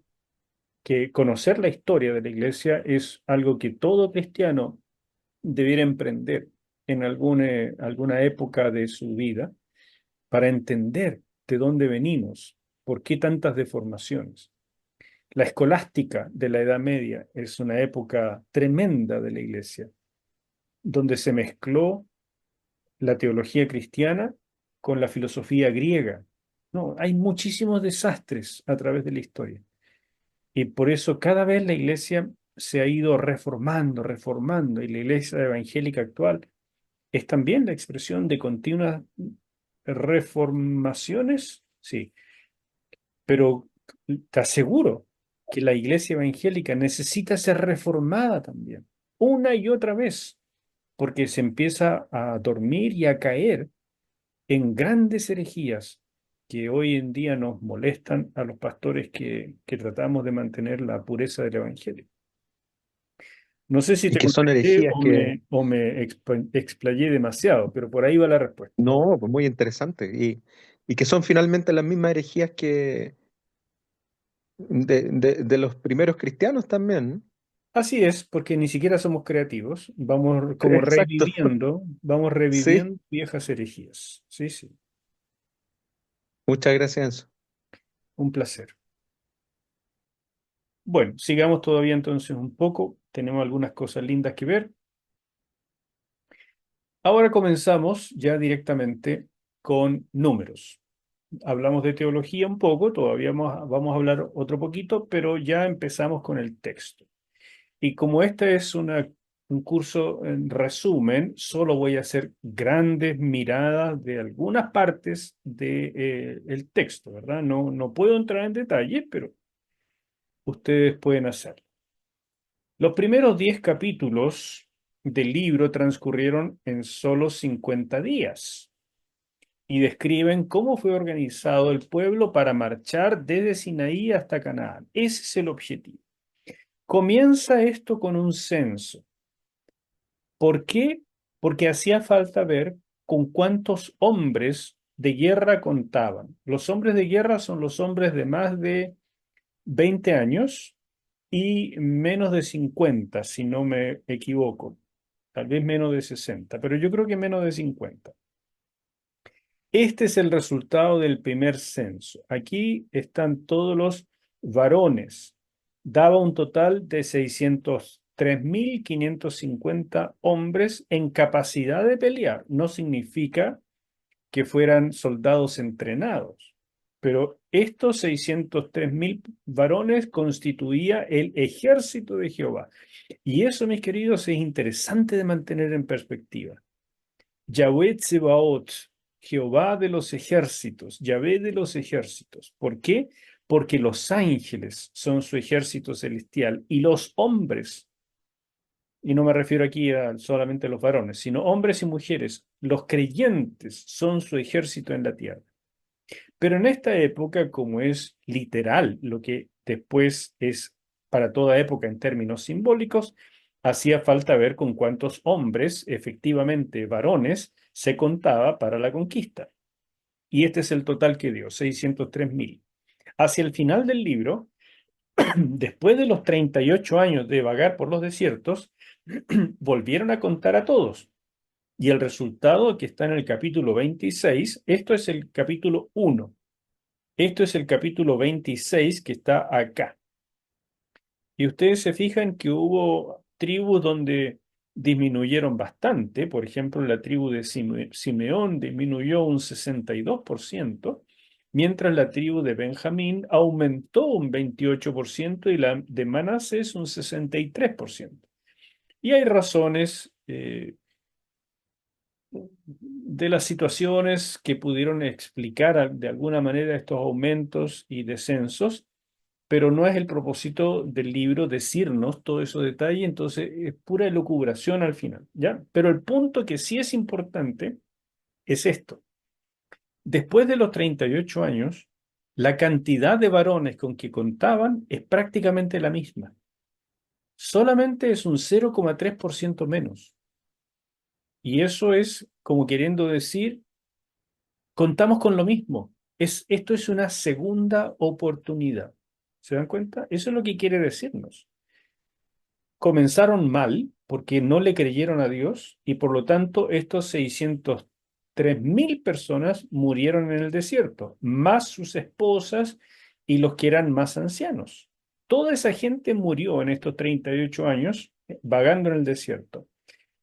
Speaker 1: que conocer la historia de la iglesia es algo que todo cristiano debiera emprender en alguna época de su vida para entender de dónde venimos, por qué tantas deformaciones. La escolástica de la Edad Media es una época tremenda de la iglesia, donde se mezcló la teología cristiana con la filosofía griega. No, hay muchísimos desastres a través de la historia. Y por eso cada vez la iglesia se ha ido reformando, reformando, y la iglesia evangélica actual es también la expresión de continuas reformaciones, sí, pero te aseguro que la iglesia evangélica necesita ser reformada también, una y otra vez, porque se empieza a dormir y a caer en grandes herejías que hoy en día nos molestan a los pastores que tratamos de mantener la pureza del Evangelio. No sé si
Speaker 2: Y
Speaker 1: te
Speaker 2: que son
Speaker 1: contesté
Speaker 2: herejías que,
Speaker 1: o me explayé demasiado, pero por ahí va la respuesta.
Speaker 2: no, pues muy interesante. Y que son finalmente las mismas herejías que de los primeros cristianos también.
Speaker 1: Así es, porque ni siquiera somos creativos,
Speaker 2: Exacto.
Speaker 1: vamos
Speaker 2: Sí.
Speaker 1: reviviendo viejas herejías. Sí, sí,
Speaker 2: Muchas gracias, Enzo.
Speaker 1: un placer. Bueno, sigamos todavía entonces un poco, tenemos algunas cosas lindas que ver. Ahora comenzamos ya directamente con números. Hablamos de teología un poco, todavía vamos a hablar otro poquito, pero ya empezamos con el texto. Y como este es un curso en resumen, solo voy a hacer grandes miradas de algunas partes del texto, ¿verdad? No, no puedo entrar en detalles, pero ustedes pueden hacerlo. Los primeros 10 capítulos del libro transcurrieron en solo 50 días y describen cómo fue organizado el pueblo para marchar desde Sinaí hasta Canaán. Ese es el objetivo. Comienza esto con un censo. ¿Por qué? Porque hacía falta ver con cuántos hombres de guerra contaban. Los hombres de guerra son los hombres de más de 20 años y menos de 50, si no me equivoco. Tal vez menos de 60, pero yo creo que menos de 50. Este es el resultado del primer censo. Aquí están todos los varones. Daba un total de 603.550 hombres en capacidad de pelear. No significa que fueran soldados entrenados, pero estos 603.000 varones constituía el ejército de Jehová. Y eso, mis queridos, es interesante de mantener en perspectiva. Yahweh Tsebaot, Jehová de los ejércitos, Yahvé de los ejércitos. ¿Por qué? Porque los ángeles son su ejército celestial y los hombres, y no me refiero aquí a solamente a los varones, sino hombres y mujeres, los creyentes son su ejército en la tierra. Pero en esta época, como es literal, lo que después es para toda época en términos simbólicos, hacía falta ver con cuántos hombres, efectivamente varones, se contaba para la conquista. Y este es el total que dio, 603.000. Hacia el final del libro, después de los 38 años de vagar por los desiertos, volvieron a contar a todos. Y el resultado que está en el capítulo 26, esto es el capítulo 1. Esto es el capítulo 26 que está acá. Y ustedes se fijan que hubo tribus donde disminuyeron bastante. Por ejemplo, la tribu de Simeón disminuyó un 62%, mientras la tribu de Benjamín aumentó un 28% y la de Manasés un 63%. Y hay razones de las situaciones que pudieron explicar de alguna manera estos aumentos y descensos, pero no es el propósito del libro decirnos todos esos detalles, entonces es pura elucubración al final, ¿ya? Pero el punto que sí es importante es esto. Después de los 38 años, la cantidad de varones con que contaban es prácticamente la misma. Solamente es un 0,3% menos. Y eso es como queriendo decir, contamos con lo mismo. Esto es una segunda oportunidad. ¿Se dan cuenta? Eso es lo que quiere decirnos. Comenzaron mal porque no le creyeron a Dios y por lo tanto estos 603.000 personas murieron en el desierto, más sus esposas y los que eran más ancianos. Toda esa gente murió en estos 38 años vagando en el desierto.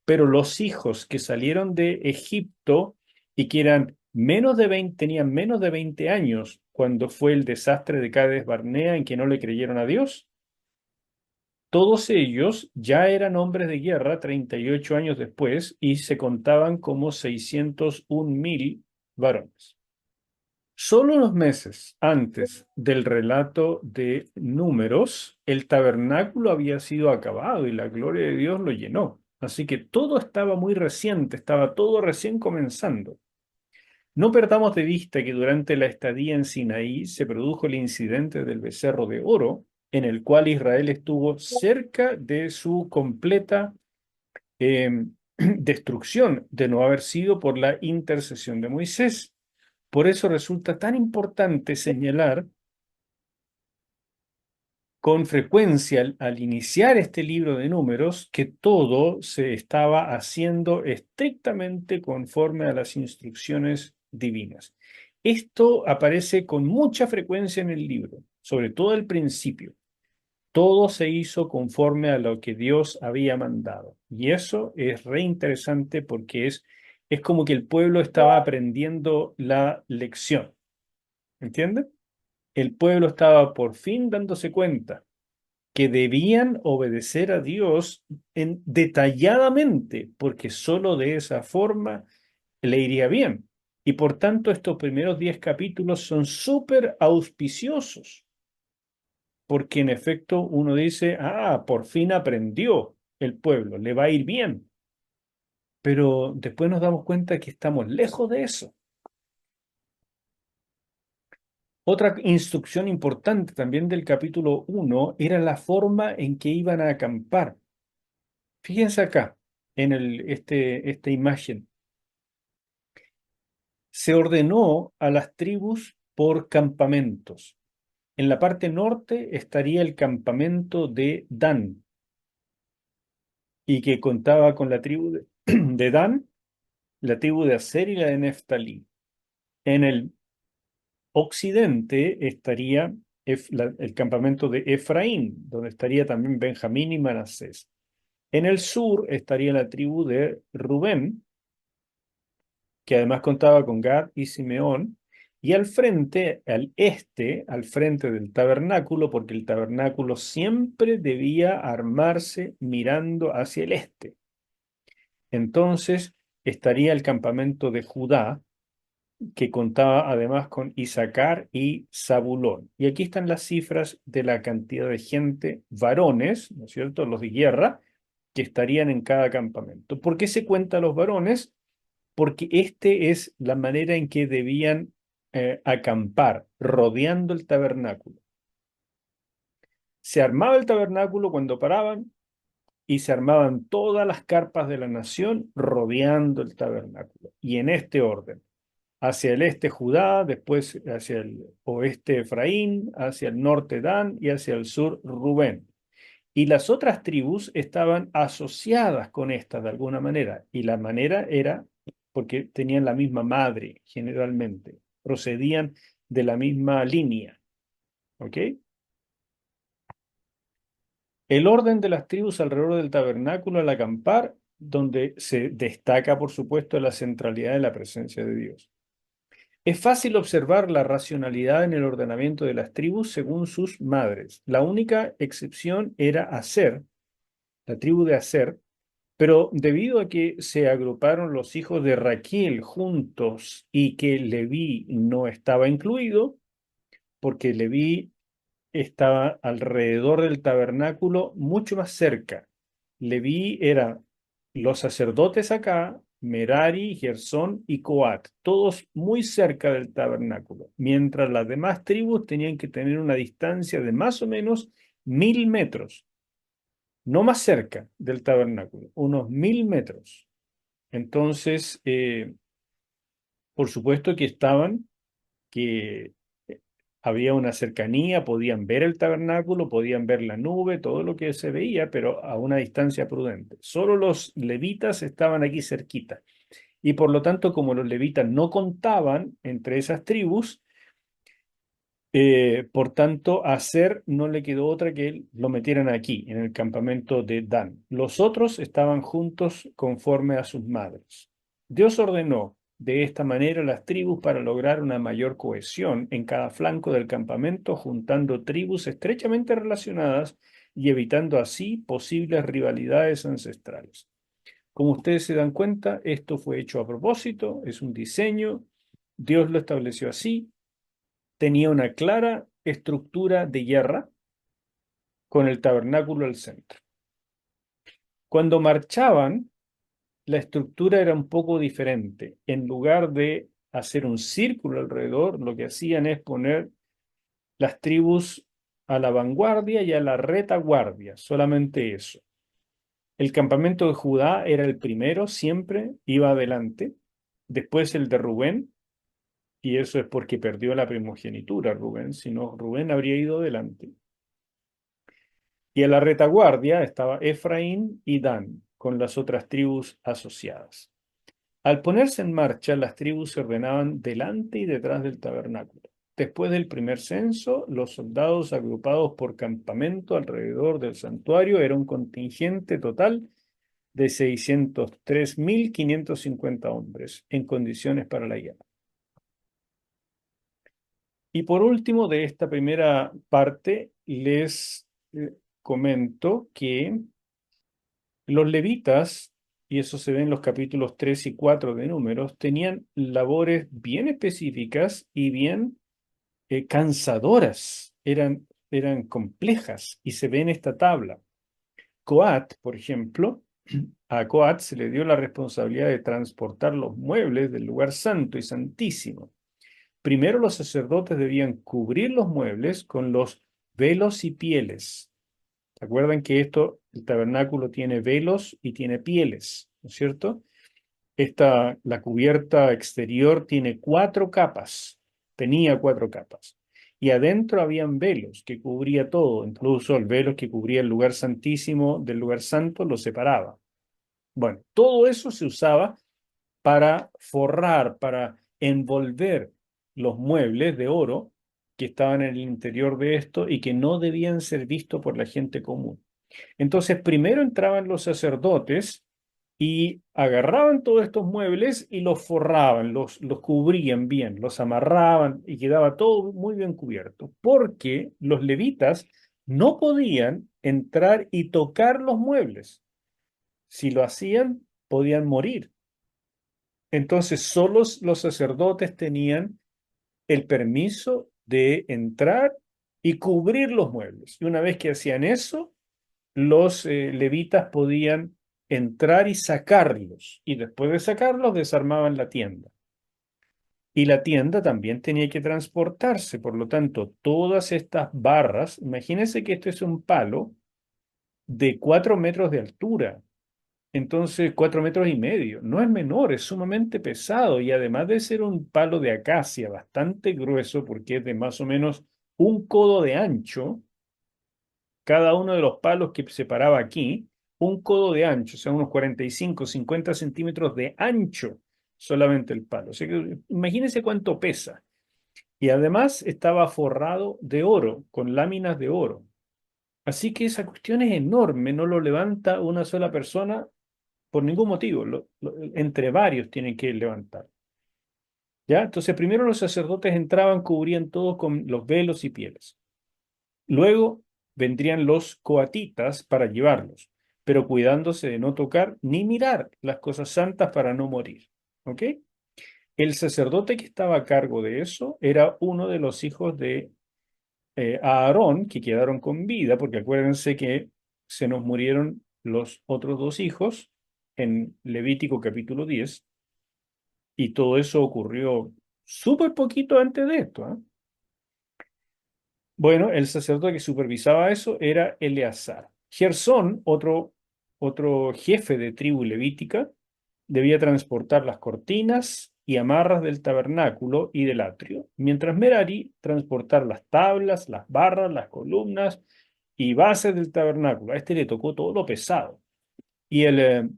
Speaker 1: Pero los hijos que salieron de Egipto y que eran menos de 20, tenían menos de 20 años cuando fue el desastre de Cades Barnea en que no le creyeron a Dios, todos ellos ya eran hombres de guerra 38 años después y se contaban como 601.000 varones. Solo unos meses antes del relato de Números, el tabernáculo había sido acabado y la gloria de Dios lo llenó. Así que todo estaba muy reciente, estaba todo recién comenzando. No perdamos de vista que durante la estadía en Sinaí se produjo el incidente del becerro de oro, en el cual Israel estuvo cerca de su completa destrucción, de no haber sido por la intercesión de Moisés. Por eso resulta tan importante señalar con frecuencia al iniciar este libro de números que todo se estaba haciendo estrictamente conforme a las instrucciones divinas. Esto aparece con mucha frecuencia en el libro, sobre todo al principio. Todo se hizo conforme a lo que Dios había mandado. Y eso es re interesante porque es como que el pueblo estaba aprendiendo la lección. ¿Entienden? El pueblo estaba por fin dándose cuenta que debían obedecer a Dios detalladamente, porque solo de esa forma le iría bien. Y por tanto, estos primeros 10 capítulos son súper auspiciosos, porque en efecto uno dice, ah, por fin aprendió el pueblo, le va a ir bien. Pero después nos damos cuenta que estamos lejos de eso. Otra instrucción importante también del capítulo 1 era la forma en que iban a acampar. Fíjense acá, en esta imagen. Se ordenó a las tribus por campamentos. En la parte norte estaría el campamento de Dan, y que contaba con la tribu de Dan, la tribu de Aser y la de Neftalí. En el occidente estaría el campamento de Efraín, donde estaría también Benjamín y Manasés. En el sur estaría la tribu de Rubén, que además contaba con Gad y Simeón, y al frente, al este, al frente del tabernáculo, porque el tabernáculo siempre debía armarse mirando hacia el este. Entonces estaría el campamento de Judá, que contaba además con Isaacar y Zabulón. Y aquí están las cifras de la cantidad de gente, varones, ¿no es cierto?, los de guerra, que estarían en cada campamento. ¿Por qué se cuentan los varones? Porque este es la manera en que debían acampar, rodeando el tabernáculo. Se armaba el tabernáculo cuando paraban y se armaban todas las carpas de la nación rodeando el tabernáculo. Y en este orden, hacia el este Judá, después hacia el oeste Efraín, hacia el norte Dan y hacia el sur Rubén. Y las otras tribus estaban asociadas con estas de alguna manera. Y la manera era porque tenían la misma madre, generalmente. Procedían de la misma línea. ¿Ok? El orden de las tribus alrededor del tabernáculo al acampar donde se destaca, por supuesto, la centralidad de la presencia de Dios. Es fácil observar la racionalidad en el ordenamiento de las tribus según sus madres. La única excepción era Aser, la tribu de Aser, pero debido a que se agruparon los hijos de Raquel juntos y que Leví no estaba incluido, porque Leví estaba alrededor del tabernáculo mucho más cerca. Leví era los sacerdotes acá, Merari, Gersón y Coat, todos muy cerca del tabernáculo, mientras las demás tribus tenían que tener una distancia de más o menos 1000 metros, no más cerca del tabernáculo, unos 1000 metros. Entonces, por supuesto que que había una cercanía, podían ver el tabernáculo, podían ver la nube, todo lo que se veía, pero a una distancia prudente. Solo los levitas estaban aquí cerquita. Y por lo tanto, como los levitas no contaban entre esas tribus, por tanto, a Aser no le quedó otra que lo metieran aquí, en el campamento de Dan. Los otros estaban juntos conforme a sus madres. Dios ordenó de esta manera las tribus para lograr una mayor cohesión en cada flanco del campamento, juntando tribus estrechamente relacionadas y evitando así posibles rivalidades ancestrales. Como ustedes se dan cuenta, esto fue hecho a propósito, es un diseño, Dios lo estableció así, tenía una clara estructura de guerra con el tabernáculo al centro. Cuando marchaban, la estructura era un poco diferente. En lugar de hacer un círculo alrededor, lo que hacían es poner las tribus a la vanguardia y a la retaguardia, solamente eso. El campamento de Judá era el primero, siempre iba adelante, después el de Rubén, y eso es porque perdió la primogenitura Rubén, si no, Rubén habría ido adelante. Y en la retaguardia estaba Efraín y Dan, con las otras tribus asociadas. Al ponerse en marcha, las tribus se ordenaban delante y detrás del tabernáculo. Después del primer censo, los soldados agrupados por campamento alrededor del santuario era un contingente total de 603.550 hombres en condiciones para la guerra. Y por último, de esta primera parte, les comento que los levitas, y eso se ve en los capítulos 3 y 4 de Números, tenían labores bien específicas y bien cansadoras, eran complejas y se ve en esta tabla. Coat, por ejemplo, a Coat se le dio la responsabilidad de transportar los muebles del lugar santo y santísimo. Primero los sacerdotes debían cubrir los muebles con los velos y pieles. ¿Se acuerdan que el tabernáculo tiene velos y tiene pieles, ¿no es cierto? La cubierta exterior tiene 4 capas, tenía 4 capas. Y adentro habían velos que cubría todo, incluso el velo que cubría el lugar santísimo del lugar santo lo separaba. Bueno, todo eso se usaba para forrar, para envolver los muebles de oro que estaban en el interior de esto y que no debían ser vistos por la gente común. Entonces, primero entraban los sacerdotes y agarraban todos estos muebles y los forraban, los cubrían bien, los amarraban y quedaba todo muy bien cubierto, porque los levitas no podían entrar y tocar los muebles. Si lo hacían, podían morir. Entonces, solo los sacerdotes tenían el permiso de entrar y cubrir los muebles. Y una vez que hacían eso, los levitas podían entrar y sacarlos. Y después de sacarlos, desarmaban la tienda. Y la tienda también tenía que transportarse. Por lo tanto, todas estas barras, imagínense que este es un palo de 4 metros de altura. Entonces, 4 metros y medio. No es menor, es sumamente pesado. Y además de ser un palo de acacia bastante grueso, porque es de más o menos un codo de ancho, cada uno de los palos que separaba aquí, un codo de ancho, o sea, unos 45, 50 centímetros de ancho solamente el palo. O sea que imagínense cuánto pesa. Y además estaba forrado de oro, con láminas de oro. Así que esa cuestión es enorme, no lo levanta una sola persona por ningún motivo, entre varios tienen que levantar. ¿Ya? Entonces primero los sacerdotes entraban, cubrían todo con los velos y pieles. Luego vendrían los coatitas para llevarlos, pero cuidándose de no tocar ni mirar las cosas santas para no morir. ¿Ok? El sacerdote que estaba a cargo de eso era uno de los hijos de Aarón, que quedaron con vida, porque acuérdense que se nos murieron los otros dos hijos en Levítico capítulo 10, y todo eso ocurrió súper poquito antes de esto. ¿Ah? Bueno, el sacerdote que supervisaba eso era Eleazar. Gersón, otro jefe de tribu levítica, debía transportar las cortinas y amarras del tabernáculo y del atrio, mientras Merari transportar las tablas, las barras, las columnas y bases del tabernáculo. A este le tocó todo lo pesado. Y el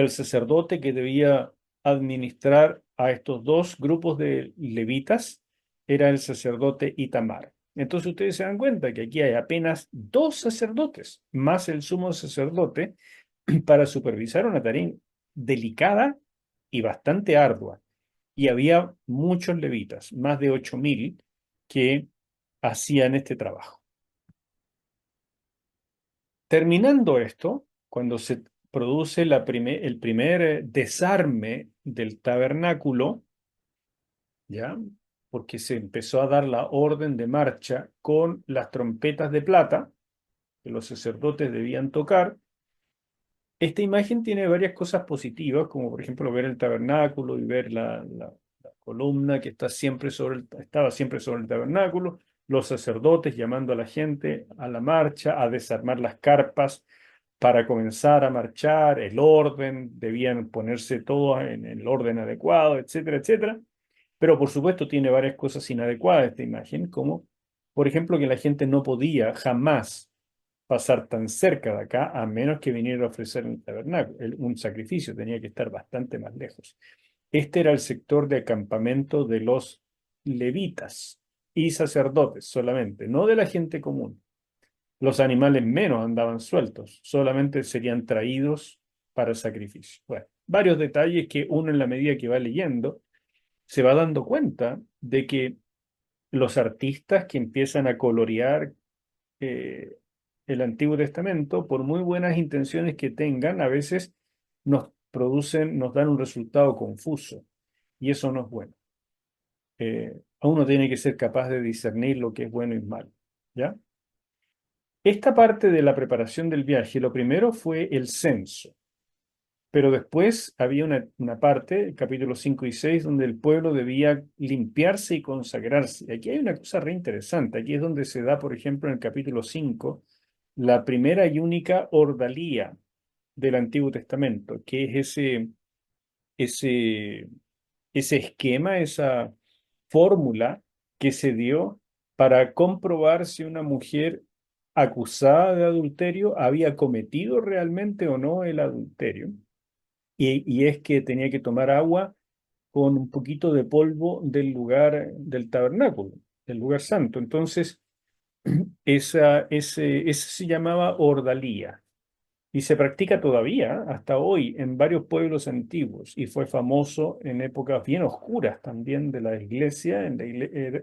Speaker 1: sacerdote que debía administrar a estos dos grupos de levitas era el sacerdote Itamar. Entonces ustedes se dan cuenta que aquí hay apenas dos sacerdotes, más el sumo sacerdote, para supervisar una tarea delicada y bastante ardua. Y había muchos levitas, más de 8.000, que hacían este trabajo. Terminando esto, cuando se produce el primer desarme del tabernáculo, ¿ya? Porque se empezó a dar la orden de marcha con las trompetas de plata que los sacerdotes debían tocar. Esta imagen tiene varias cosas positivas, como por ejemplo ver el tabernáculo y ver la columna que estaba siempre sobre el tabernáculo, los sacerdotes llamando a la gente a la marcha, a desarmar las carpas para comenzar a marchar, el orden, debían ponerse todos en el orden adecuado, etcétera, etcétera. Pero por supuesto tiene varias cosas inadecuadas esta imagen, como por ejemplo que la gente no podía jamás pasar tan cerca de acá a menos que viniera a ofrecer un tabernáculo, un sacrificio, tenía que estar bastante más lejos. Este era el sector de acampamento de los levitas y sacerdotes solamente, no de la gente común. Los animales menos andaban sueltos, solamente serían traídos para sacrificio. Bueno, varios detalles que uno en la medida que va leyendo se va dando cuenta de que los artistas que empiezan a colorear eh, el Antiguo Testamento, por muy buenas intenciones que tengan, a veces nos dan un resultado confuso, y eso no es bueno. Uno tiene que ser capaz de discernir lo que es bueno y malo, ¿ya? Esta parte de la preparación del viaje, lo primero fue el censo, pero después había una parte, capítulos 5 y 6, donde el pueblo debía limpiarse y consagrarse. Aquí hay una cosa re interesante. Aquí es donde se da, por ejemplo, en el capítulo 5, la primera y única ordalía del Antiguo Testamento, que es ese, ese esquema, esa fórmula que se dio para comprobar si una mujer acusada de adulterio había cometido realmente o no el adulterio. Y es que tenía que tomar agua con un poquito de polvo del lugar del tabernáculo, del lugar santo. Entonces, ese se llamaba ordalía y se practica todavía hasta hoy en varios pueblos antiguos y fue famoso en épocas bien oscuras también de la iglesia,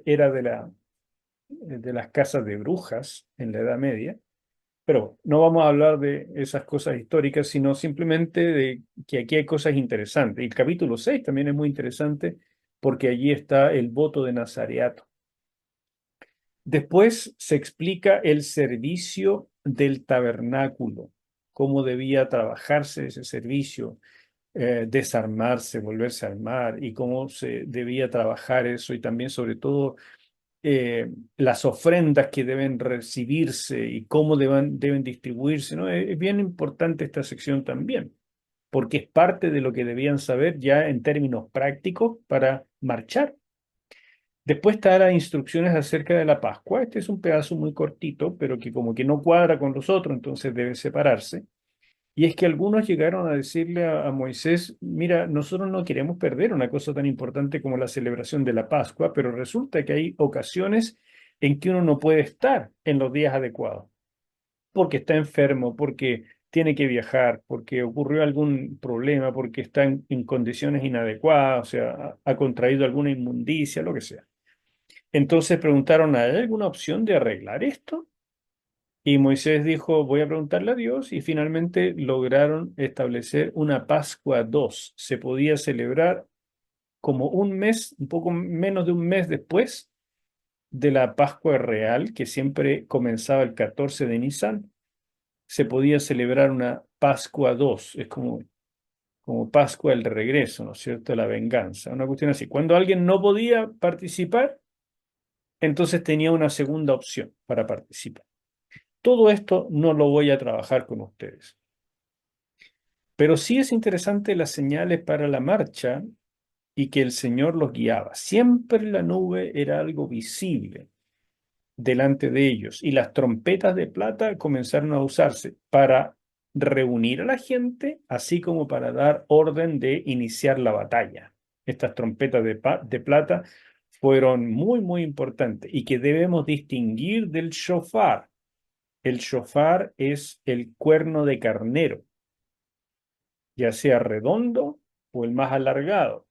Speaker 1: era de las casas de brujas en la Edad Media. Pero no vamos a hablar de esas cosas históricas, sino simplemente de que aquí hay cosas interesantes. Y el capítulo 6 también es muy interesante porque allí está el voto de Nazareato. Después se explica el servicio del tabernáculo, cómo debía trabajarse ese servicio, desarmarse, volverse a armar y cómo se debía trabajar eso y también sobre todo las ofrendas que deben recibirse y cómo deben distribuirse, ¿no? Es bien importante esta sección también, porque es parte de lo que debían saber ya en términos prácticos para marchar. Después está las instrucciones acerca de la Pascua. Este es un pedazo muy cortito, pero que como que no cuadra con los otros, entonces debe separarse. Y es que algunos llegaron a decirle a Moisés, mira, nosotros no queremos perder una cosa tan importante como la celebración de la Pascua, pero resulta que hay ocasiones en que uno no puede estar en los días adecuados, porque está enfermo, porque tiene que viajar porque ocurrió algún problema, porque está en condiciones inadecuadas, o sea, ha contraído alguna inmundicia, lo que sea. Entonces preguntaron, ¿hay alguna opción de arreglar esto? Y Moisés dijo, voy a preguntarle a Dios, y finalmente lograron establecer una Pascua 2. Se podía celebrar como un mes, un poco menos de un mes después de la Pascua real, que siempre comenzaba el 14 de Nisan. Se podía celebrar una Pascua 2. Es como Pascua el regreso, ¿no es cierto? La venganza, una cuestión así. Cuando alguien no podía participar, entonces tenía una segunda opción para participar. Todo esto no lo voy a trabajar con ustedes, pero sí es interesante las señales para la marcha y que el Señor los guiaba. Siempre la nube era algo visible delante de ellos y las trompetas de plata comenzaron a usarse para reunir a la gente, así como para dar orden de iniciar la batalla. Estas trompetas de plata fueron muy, muy importantes y que debemos distinguir del shofar. El shofar es el cuerno de carnero, ya sea redondo o el más alargado.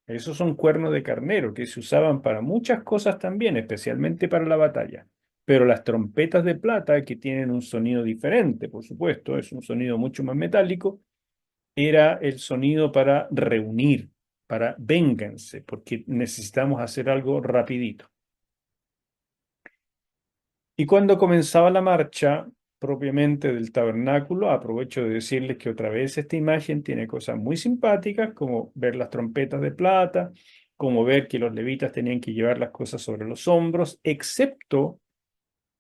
Speaker 1: Esos son cuernos de carnero que se usaban para muchas cosas también, especialmente para la batalla. Pero las trompetas de plata, que tienen un sonido diferente, por supuesto, es un sonido mucho más metálico, era el sonido para reunir, para vénganse, porque necesitamos hacer algo rapidito. Y cuando comenzaba la marcha propiamente del tabernáculo, aprovecho de decirles que otra vez esta imagen tiene cosas muy simpáticas, como ver las trompetas de plata, como ver que los levitas tenían que llevar las cosas sobre los hombros, excepto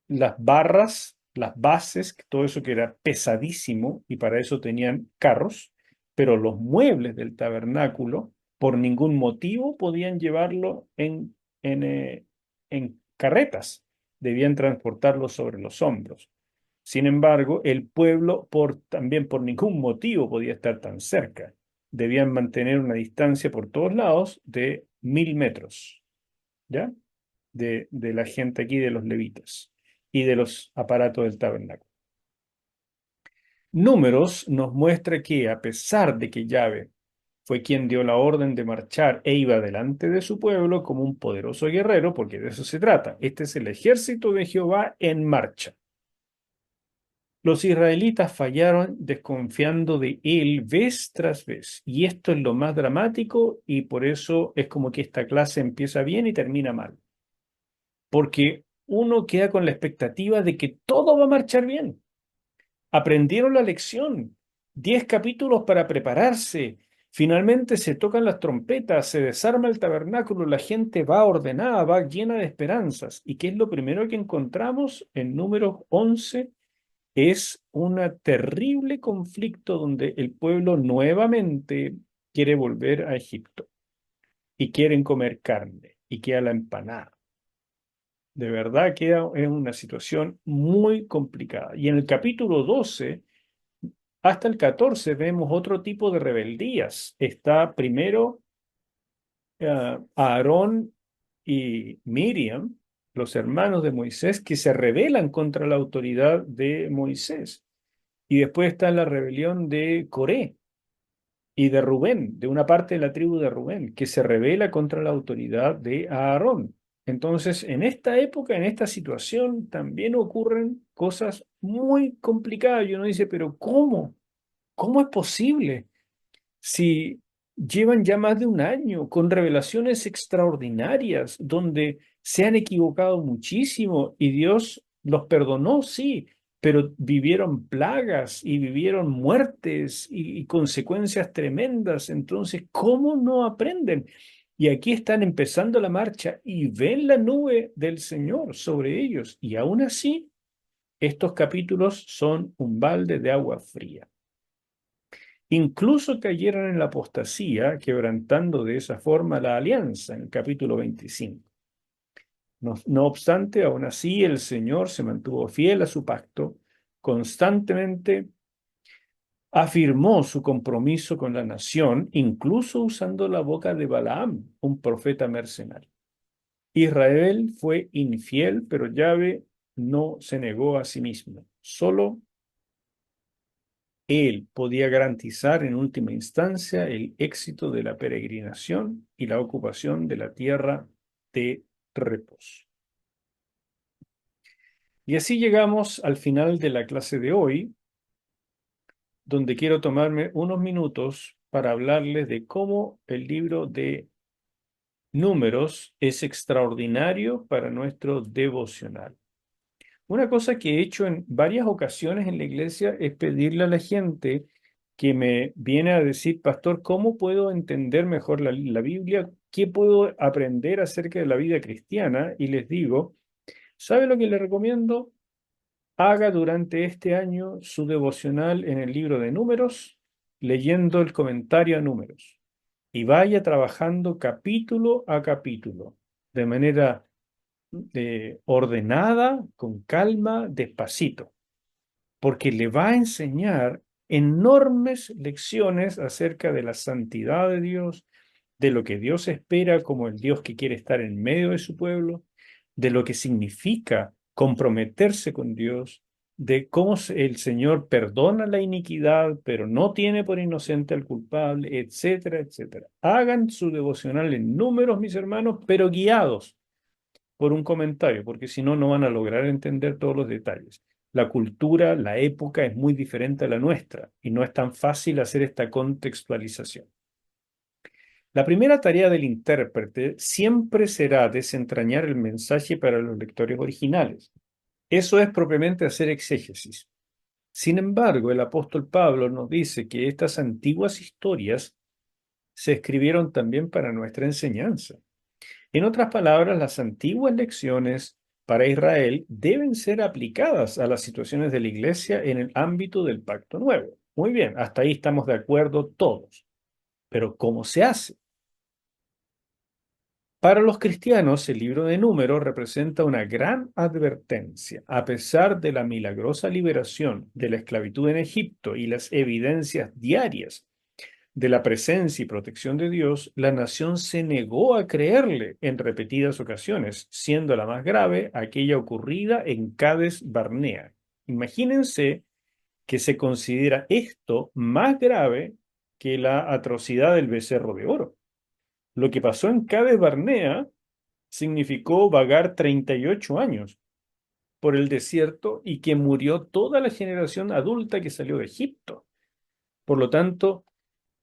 Speaker 1: las barras, las bases, todo eso que era pesadísimo y para eso tenían carros, pero los muebles del tabernáculo por ningún motivo podían llevarlo en carretas, debían transportarlo sobre los hombros. Sin embargo, el pueblo también por ningún motivo podía estar tan cerca. Debían mantener una distancia por todos lados de 1000 metros, ¿ya? De la gente aquí, de los levitas y de los aparatos del tabernáculo. Números nos muestra que a pesar de que Yahvé fue quien dio la orden de marchar e iba delante de su pueblo como un poderoso guerrero, porque de eso se trata. Este es el ejército de Jehová en marcha. Los israelitas fallaron desconfiando de él vez tras vez. Y esto es lo más dramático y por eso es como que esta clase empieza bien y termina mal. Porque uno queda con la expectativa de que todo va a marchar bien. Aprendieron la lección. 10 capítulos para prepararse. Finalmente se tocan las trompetas, se desarma el tabernáculo, la gente va ordenada, va llena de esperanzas. ¿Y qué es lo primero que encontramos en Números 11? Es un terrible conflicto donde el pueblo nuevamente quiere volver a Egipto y quieren comer carne y queda la empanada. De verdad queda en una situación muy complicada. Y en el capítulo 12 hasta el 14 vemos otro tipo de rebeldías. Está primero Aarón y Miriam, los hermanos de Moisés, que se rebelan contra la autoridad de Moisés. Y después está la rebelión de Coré y de Rubén, de una parte de la tribu de Rubén, que se rebela contra la autoridad de Aarón. Entonces, en esta época, en esta situación, también ocurren cosas muy complicadas. Y uno dice, pero ¿cómo? ¿Cómo es posible? Si llevan ya más de un año con revelaciones extraordinarias, donde se han equivocado muchísimo y Dios los perdonó, sí, pero vivieron plagas y vivieron muertes y consecuencias tremendas. Entonces, ¿cómo no aprenden? Y aquí están empezando la marcha y ven la nube del Señor sobre ellos. Y aún así, estos capítulos son un balde de agua fría. Incluso cayeron en la apostasía, quebrantando de esa forma la alianza en el capítulo 25. No obstante, aún así el Señor se mantuvo fiel a su pacto, constantemente afirmó su compromiso con la nación, incluso usando la boca de Balaam, un profeta mercenario. Israel fue infiel, pero Yahvé no se negó a sí mismo. Solo Él podía garantizar en última instancia el éxito de la peregrinación y la ocupación de la tierra de reposo. Y así llegamos al final de la clase de hoy, donde quiero tomarme unos minutos para hablarles de cómo el libro de Números es extraordinario para nuestro devocional. Una cosa que he hecho en varias ocasiones en la iglesia es pedirle a la gente que me viene a decir, pastor, ¿cómo puedo entender mejor la Biblia? ¿Qué puedo aprender acerca de la vida cristiana? Y les digo, ¿sabe lo que le recomiendo? Haga durante este año su devocional en el libro de Números, leyendo el comentario a Números, y vaya trabajando capítulo a capítulo, de manera ordenada, con calma, despacito, porque le va a enseñar enormes lecciones acerca de la santidad de Dios, de lo que Dios espera como el Dios que quiere estar en medio de su pueblo, de lo que significa comprometerse con Dios, de cómo el Señor perdona la iniquidad, pero no tiene por inocente al culpable, etcétera, etcétera. Hagan su devocional en números, mis hermanos, pero guiados por un comentario, porque si no, no van a lograr entender todos los detalles. La cultura, la época es muy diferente a la nuestra y no es tan fácil hacer esta contextualización. La primera tarea del intérprete siempre será desentrañar el mensaje para los lectores originales. Eso es propiamente hacer exégesis. Sin embargo, el apóstol Pablo nos dice que estas antiguas historias se escribieron también para nuestra enseñanza. En otras palabras, las antiguas lecciones para Israel deben ser aplicadas a las situaciones de la iglesia en el ámbito del pacto nuevo. Muy bien, hasta ahí estamos de acuerdo todos. Pero ¿cómo se hace? Para los cristianos, el libro de Números representa una gran advertencia. A pesar de la milagrosa liberación de la esclavitud en Egipto y las evidencias diarias de la presencia y protección de Dios, la nación se negó a creerle en repetidas ocasiones, siendo la más grave aquella ocurrida en Cades Barnea. Imagínense que se considera esto más grave que la atrocidad del becerro de oro. Lo que pasó en Cades Barnea significó vagar 38 años por el desierto y que murió toda la generación adulta que salió de Egipto. Por lo tanto,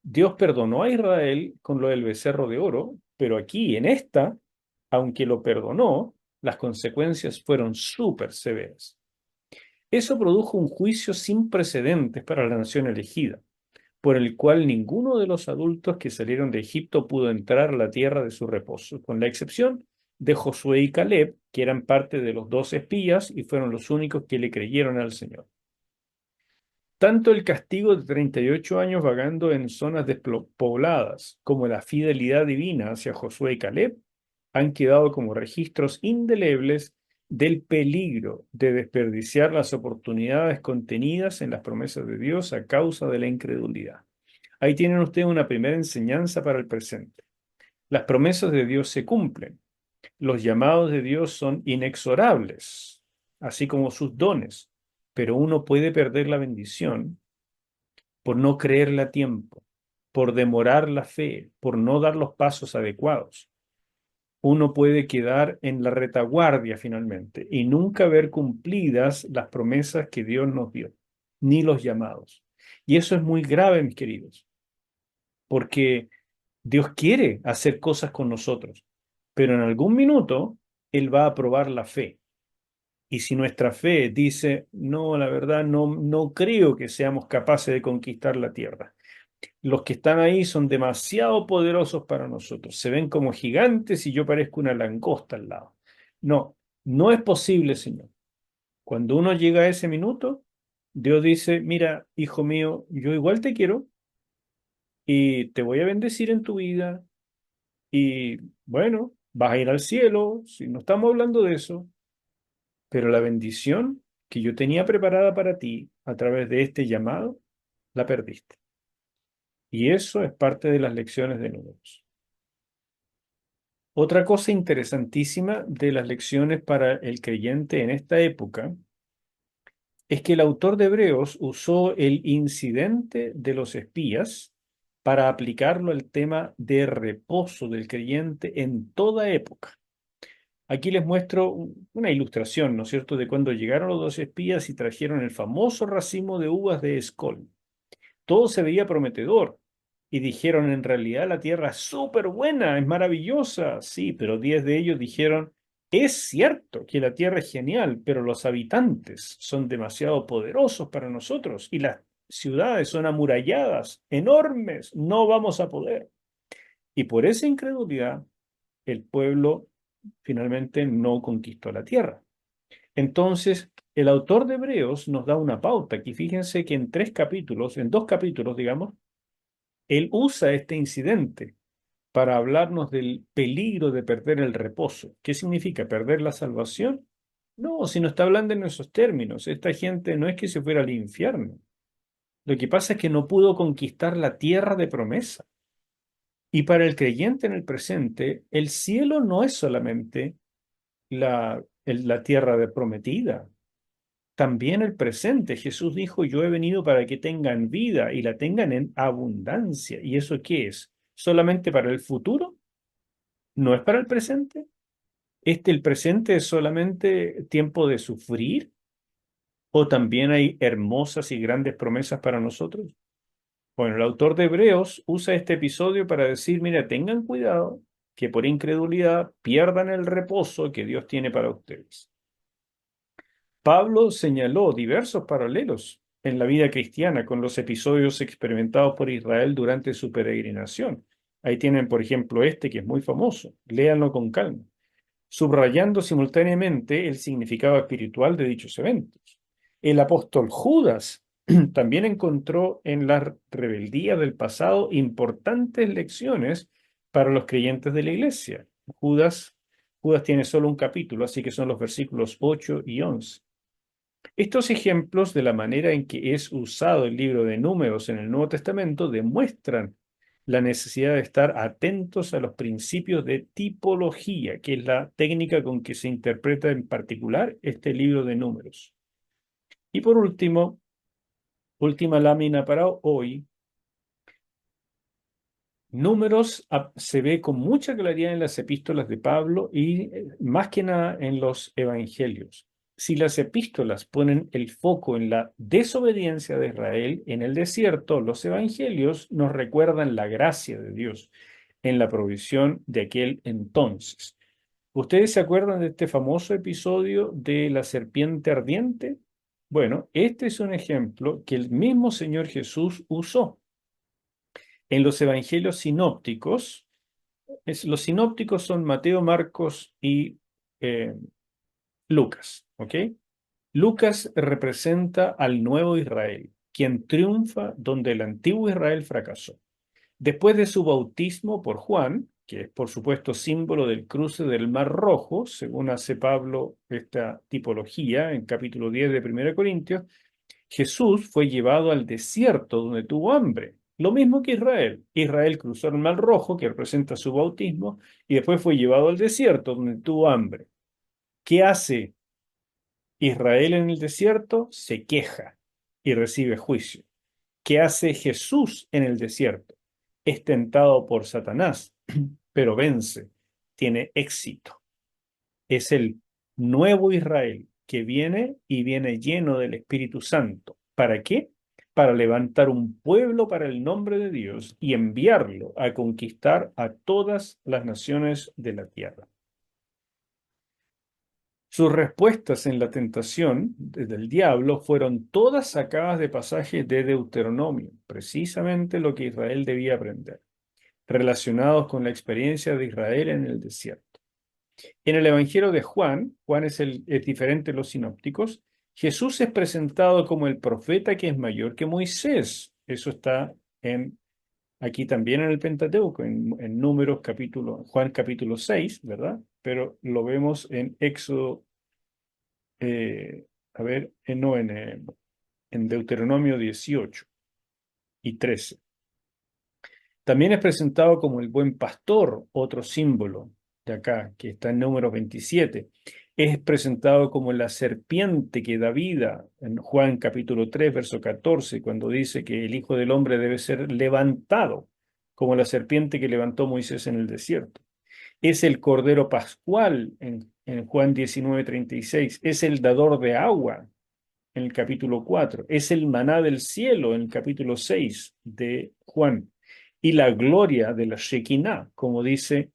Speaker 1: Dios perdonó a Israel con lo del becerro de oro, pero aquí en esta, aunque lo perdonó, las consecuencias fueron súper severas. Eso produjo un juicio sin precedentes para la nación elegida, por el cual ninguno de los adultos que salieron de Egipto pudo entrar a la tierra de su reposo, con la excepción de Josué y Caleb, que eran parte de los 12 espías y fueron los únicos que le creyeron al Señor. Tanto el castigo de 38 años vagando en zonas despobladas como la fidelidad divina hacia Josué y Caleb han quedado como registros indelebles del peligro de desperdiciar las oportunidades contenidas en las promesas de Dios a causa de la incredulidad. Ahí tienen ustedes una primera enseñanza para el presente. Las promesas de Dios se cumplen. Los llamados de Dios son inexorables, así como sus dones, pero uno puede perder la bendición por no creerle a tiempo, por demorar la fe, por no dar los pasos adecuados. Uno puede quedar en la retaguardia finalmente y nunca ver cumplidas las promesas que Dios nos dio, ni los llamados. Y eso es muy grave, mis queridos, porque Dios quiere hacer cosas con nosotros, pero en algún minuto Él va a probar la fe. Y si nuestra fe dice, no, la verdad, no creo que seamos capaces de conquistar la tierra. Los que están ahí son demasiado poderosos para nosotros. Se ven como gigantes y yo parezco una langosta al lado. No, no es posible, Señor. Cuando uno llega a ese minuto, Dios dice, mira, hijo mío, yo igual te quiero y te voy a bendecir en tu vida y bueno, vas a ir al cielo, si no estamos hablando de eso, pero la bendición que yo tenía preparada para ti a través de este llamado, la perdiste. Y eso es parte de las lecciones de números. Otra cosa interesantísima de las lecciones para el creyente en esta época es que el autor de Hebreos usó el incidente de los espías para aplicarlo al tema de reposo del creyente en toda época. Aquí les muestro una ilustración, ¿no es cierto?, de cuando llegaron los dos espías y trajeron el famoso racimo de uvas de Escol. Todo se veía prometedor y dijeron, en realidad la tierra es súper buena, es maravillosa. Sí, pero 10 de ellos dijeron, es cierto que la tierra es genial, pero los habitantes son demasiado poderosos para nosotros y las ciudades son amuralladas, enormes, no vamos a poder. Y por esa incredulidad, el pueblo finalmente no conquistó la tierra. Entonces, el autor de Hebreos nos da una pauta. Aquí fíjense que en 3 capítulos, en 2 capítulos, digamos, él usa este incidente para hablarnos del peligro de perder el reposo. ¿Qué significa? ¿Perder la salvación? No, si no está hablando en esos términos. Esta gente no es que se fuera al infierno. Lo que pasa es que no pudo conquistar la tierra de promesa. Y para el creyente en el presente, el cielo no es solamente la tierra de prometida. También el presente. Jesús dijo, yo he venido para que tengan vida y la tengan en abundancia. ¿Y eso qué es? ¿Solamente para el futuro? ¿No es para el presente? ¿El presente es solamente tiempo de sufrir? ¿O también hay hermosas y grandes promesas para nosotros? Bueno, el autor de Hebreos usa este episodio para decir, mira, tengan cuidado que por incredulidad pierdan el reposo que Dios tiene para ustedes. Pablo señaló diversos paralelos en la vida cristiana con los episodios experimentados por Israel durante su peregrinación. Ahí tienen, por ejemplo, este que es muy famoso. Léanlo con calma, subrayando simultáneamente el significado espiritual de dichos eventos. El apóstol Judas también encontró en la rebeldía del pasado importantes lecciones para los creyentes de la iglesia. Judas tiene solo un capítulo, así que son los versículos 8 y 11. Estos ejemplos de la manera en que es usado el libro de Números en el Nuevo Testamento demuestran la necesidad de estar atentos a los principios de tipología, que es la técnica con que se interpreta en particular este libro de Números. Y por último, última lámina para hoy, Números se ve con mucha claridad en las epístolas de Pablo y más que nada en los evangelios. Si las epístolas ponen el foco en la desobediencia de Israel en el desierto, los evangelios nos recuerdan la gracia de Dios en la provisión de aquel entonces. ¿Ustedes se acuerdan de este famoso episodio de la serpiente ardiente? Bueno, este es un ejemplo que el mismo Señor Jesús usó. En los evangelios sinópticos, los sinópticos son Mateo, Marcos y eh, Lucas, ¿ok? Lucas representa al nuevo Israel, quien triunfa donde el antiguo Israel fracasó. Después de su bautismo por Juan, que es por supuesto símbolo del cruce del Mar Rojo, según hace Pablo esta tipología en capítulo 10 de 1 Corintios, Jesús fue llevado al desierto donde tuvo hambre. Lo mismo que Israel. Israel cruzó el Mar Rojo, que representa su bautismo, y después fue llevado al desierto donde tuvo hambre. ¿Qué hace Israel en el desierto? Se queja y recibe juicio. ¿Qué hace Jesús en el desierto? Es tentado por Satanás, pero vence, tiene éxito. Es el nuevo Israel que viene y viene lleno del Espíritu Santo. ¿Para qué? Para levantar un pueblo para el nombre de Dios y enviarlo a conquistar a todas las naciones de la tierra. Sus respuestas en la tentación del diablo fueron todas sacadas de pasajes de Deuteronomio, precisamente lo que Israel debía aprender, relacionados con la experiencia de Israel en el desierto. En el Evangelio de Juan, es diferente de los sinópticos, Jesús es presentado como el profeta que es mayor que Moisés. Eso está aquí también en el Pentateuco, en Números Juan capítulo 6, ¿verdad? Pero lo vemos en Éxodo, a ver, no, en Deuteronomio 18 y 13. También es presentado como el buen pastor, otro símbolo de acá, que está en Números 27. Es presentado como la serpiente que da vida en Juan capítulo 3, verso 14, cuando dice que el Hijo del Hombre debe ser levantado como la serpiente que levantó Moisés en el desierto. Es el Cordero Pascual en Juan 19:36. Es el dador de agua en el capítulo 4. Es el maná del cielo en el capítulo 6 de Juan. Y la gloria de la Shekinah, como dice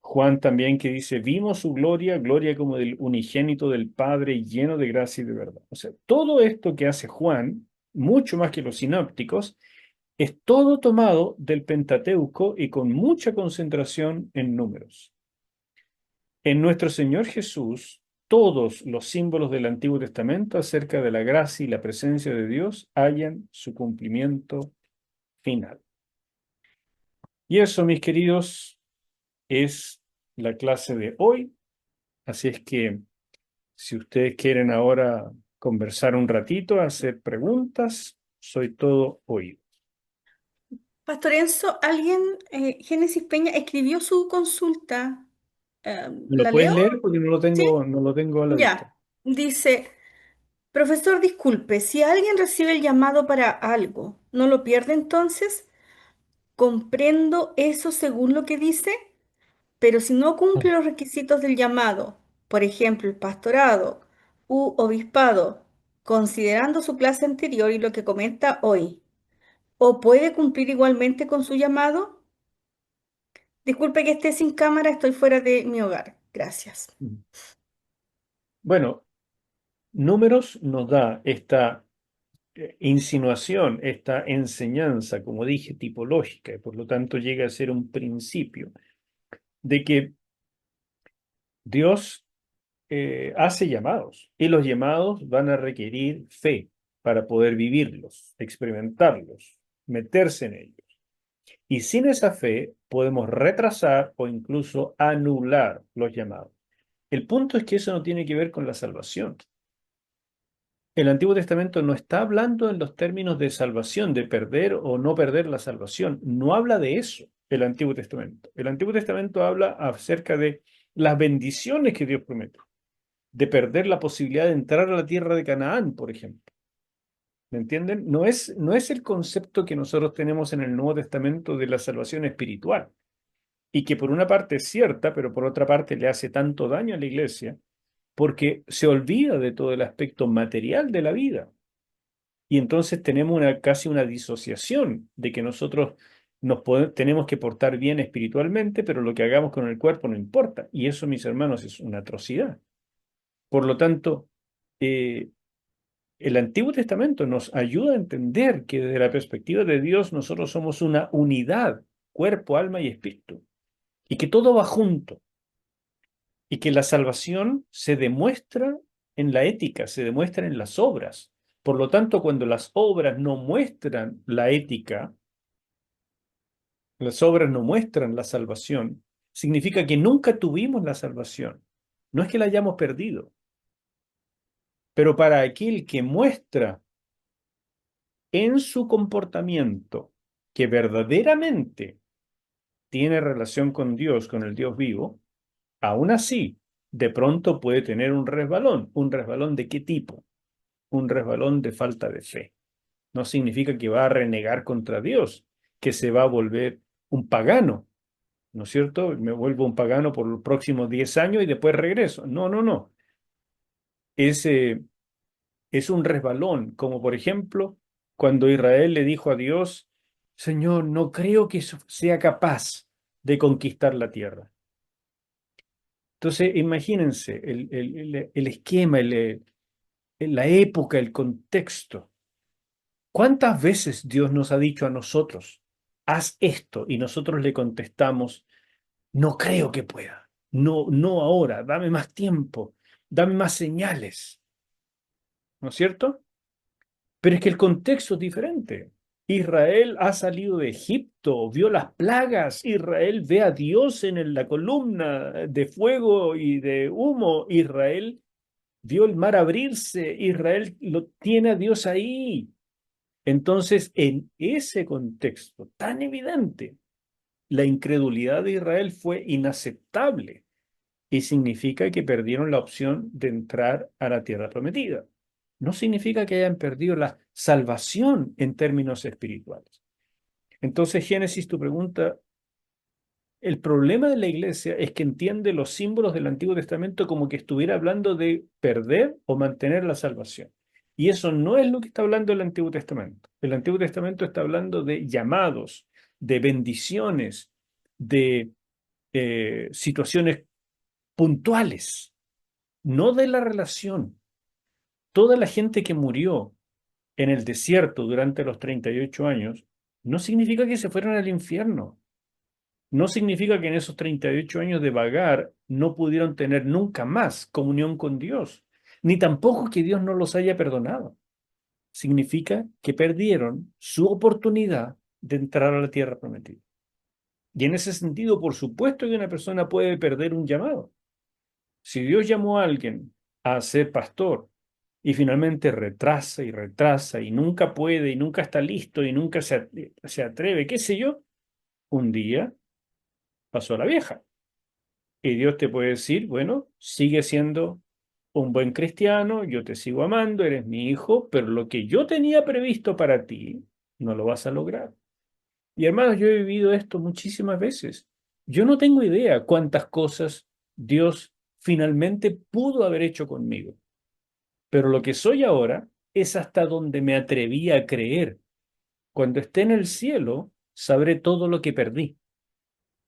Speaker 1: Juan también, que dice, vimos su gloria, gloria como del unigénito del Padre, lleno de gracia y de verdad. O sea, todo esto que hace Juan, mucho más que los sinópticos, es todo tomado del Pentateuco y con mucha concentración en números. En nuestro Señor Jesús, todos los símbolos del Antiguo Testamento acerca de la gracia y la presencia de Dios hallan su cumplimiento final. Y eso, mis queridos, es la clase de hoy. Así es que si ustedes quieren ahora conversar un ratito, hacer preguntas, soy todo oído.
Speaker 3: Pastor Enzo, alguien, Génesis Peña, escribió su consulta.
Speaker 1: ¿Me lo
Speaker 3: ¿La
Speaker 1: puedes
Speaker 3: leo?
Speaker 1: leer? Porque
Speaker 3: Sí,
Speaker 1: no lo tengo a la vista.
Speaker 3: ya. Dice, profesor, disculpe, si alguien recibe el llamado para algo, ¿no lo pierde entonces? Comprendo eso según lo que dice, pero si no cumple los requisitos del llamado, por ejemplo, el pastorado u obispado, considerando su clase anterior y lo que comenta hoy, ¿o puede cumplir igualmente con su llamado? Disculpe que esté sin cámara, estoy fuera de mi hogar. Gracias.
Speaker 1: Bueno, Números nos da esta insinuación, esta enseñanza, como dije, tipológica, y por lo tanto llega a ser un principio de que Dios hace llamados y los llamados van a requerir fe para poder vivirlos, experimentarlos, meterse en ellos. Y sin esa fe podemos retrasar o incluso anular los llamados. El punto es que eso no tiene que ver con la salvación. El Antiguo Testamento no está hablando en los términos de salvación, de perder o no perder la salvación. No habla de eso el Antiguo Testamento. El Antiguo Testamento habla acerca de las bendiciones que Dios promete, de perder la posibilidad de entrar a la tierra de Canaán, por ejemplo. ¿Me entienden? No es el concepto que nosotros tenemos en el Nuevo Testamento de la salvación espiritual, y que por una parte es cierta, pero por otra parte le hace tanto daño a la iglesia, porque se olvida de todo el aspecto material de la vida. Y entonces tenemos casi una disociación de que nosotros tenemos que portar bien espiritualmente, pero lo que hagamos con el cuerpo no importa. Y eso, mis hermanos, es una atrocidad. Por lo tanto, eh, el Antiguo Testamento nos ayuda a entender que desde la perspectiva de Dios nosotros somos una unidad, cuerpo, alma y espíritu, y que todo va junto, y que la salvación se demuestra en la ética, se demuestra en las obras. Por lo tanto, cuando las obras no muestran la ética, las obras no muestran la salvación, significa que nunca tuvimos la salvación. No es que la hayamos perdido, pero para aquel que muestra en su comportamiento que verdaderamente tiene relación con Dios, con el Dios vivo, aún así, de pronto puede tener un resbalón. ¿Un resbalón de qué tipo? Un resbalón de falta de fe. No significa que va a renegar contra Dios, que se va a volver un pagano, ¿no es cierto? Me vuelvo un pagano por los próximos 10 años y después regreso. No, no, no. Ese es un resbalón, como por ejemplo cuando Israel le dijo a Dios, Señor, no creo que sea capaz de conquistar la tierra. Entonces, imagínense el esquema, la época, el contexto. ¿Cuántas veces Dios nos ha dicho a nosotros, haz esto? Y nosotros le contestamos, no creo que pueda. No, no ahora, dame más tiempo, dame más señales. ¿No es cierto? Pero es que el contexto es diferente. Israel ha salido de Egipto, vio las plagas. Israel ve a Dios en la columna de fuego y de humo. Israel vio el mar abrirse. Israel lo tiene a Dios ahí. Entonces, en ese contexto tan evidente, la incredulidad de Israel fue inaceptable. y significa que perdieron la opción de entrar a la tierra prometida. No significa que hayan perdido la salvación en términos espirituales. Entonces, Génesis, tu pregunta, el problema de la iglesia es que entiende los símbolos del Antiguo Testamento como que estuviera hablando de perder o mantener la salvación. Y eso no es lo que está hablando el Antiguo Testamento. El Antiguo Testamento está hablando de llamados, de bendiciones, de situaciones puntuales, no de la relación. Toda la gente que murió en el desierto durante los 38 años no significa que se fueran al infierno. No significa que en esos 38 años de vagar no pudieron tener nunca más comunión con Dios, ni tampoco que Dios no los haya perdonado. Significa que perdieron su oportunidad de entrar a la tierra prometida. Y en ese sentido, por supuesto que una persona puede perder un llamado. Si Dios llamó a alguien a ser pastor y finalmente retrasa y retrasa y nunca puede y nunca está listo y nunca se atreve, qué sé yo, un día pasó a la vieja. Y Dios te puede decir, bueno, sigue siendo un buen cristiano, yo te sigo amando, eres mi hijo, pero lo que yo tenía previsto para ti, no lo vas a lograr. Y hermanos, yo he vivido esto muchísimas veces. Yo no tengo idea cuántas cosas Dios finalmente pudo haber hecho conmigo, pero lo que soy ahora es hasta donde me atreví a creer. Cuando esté en el cielo, sabré todo lo que perdí,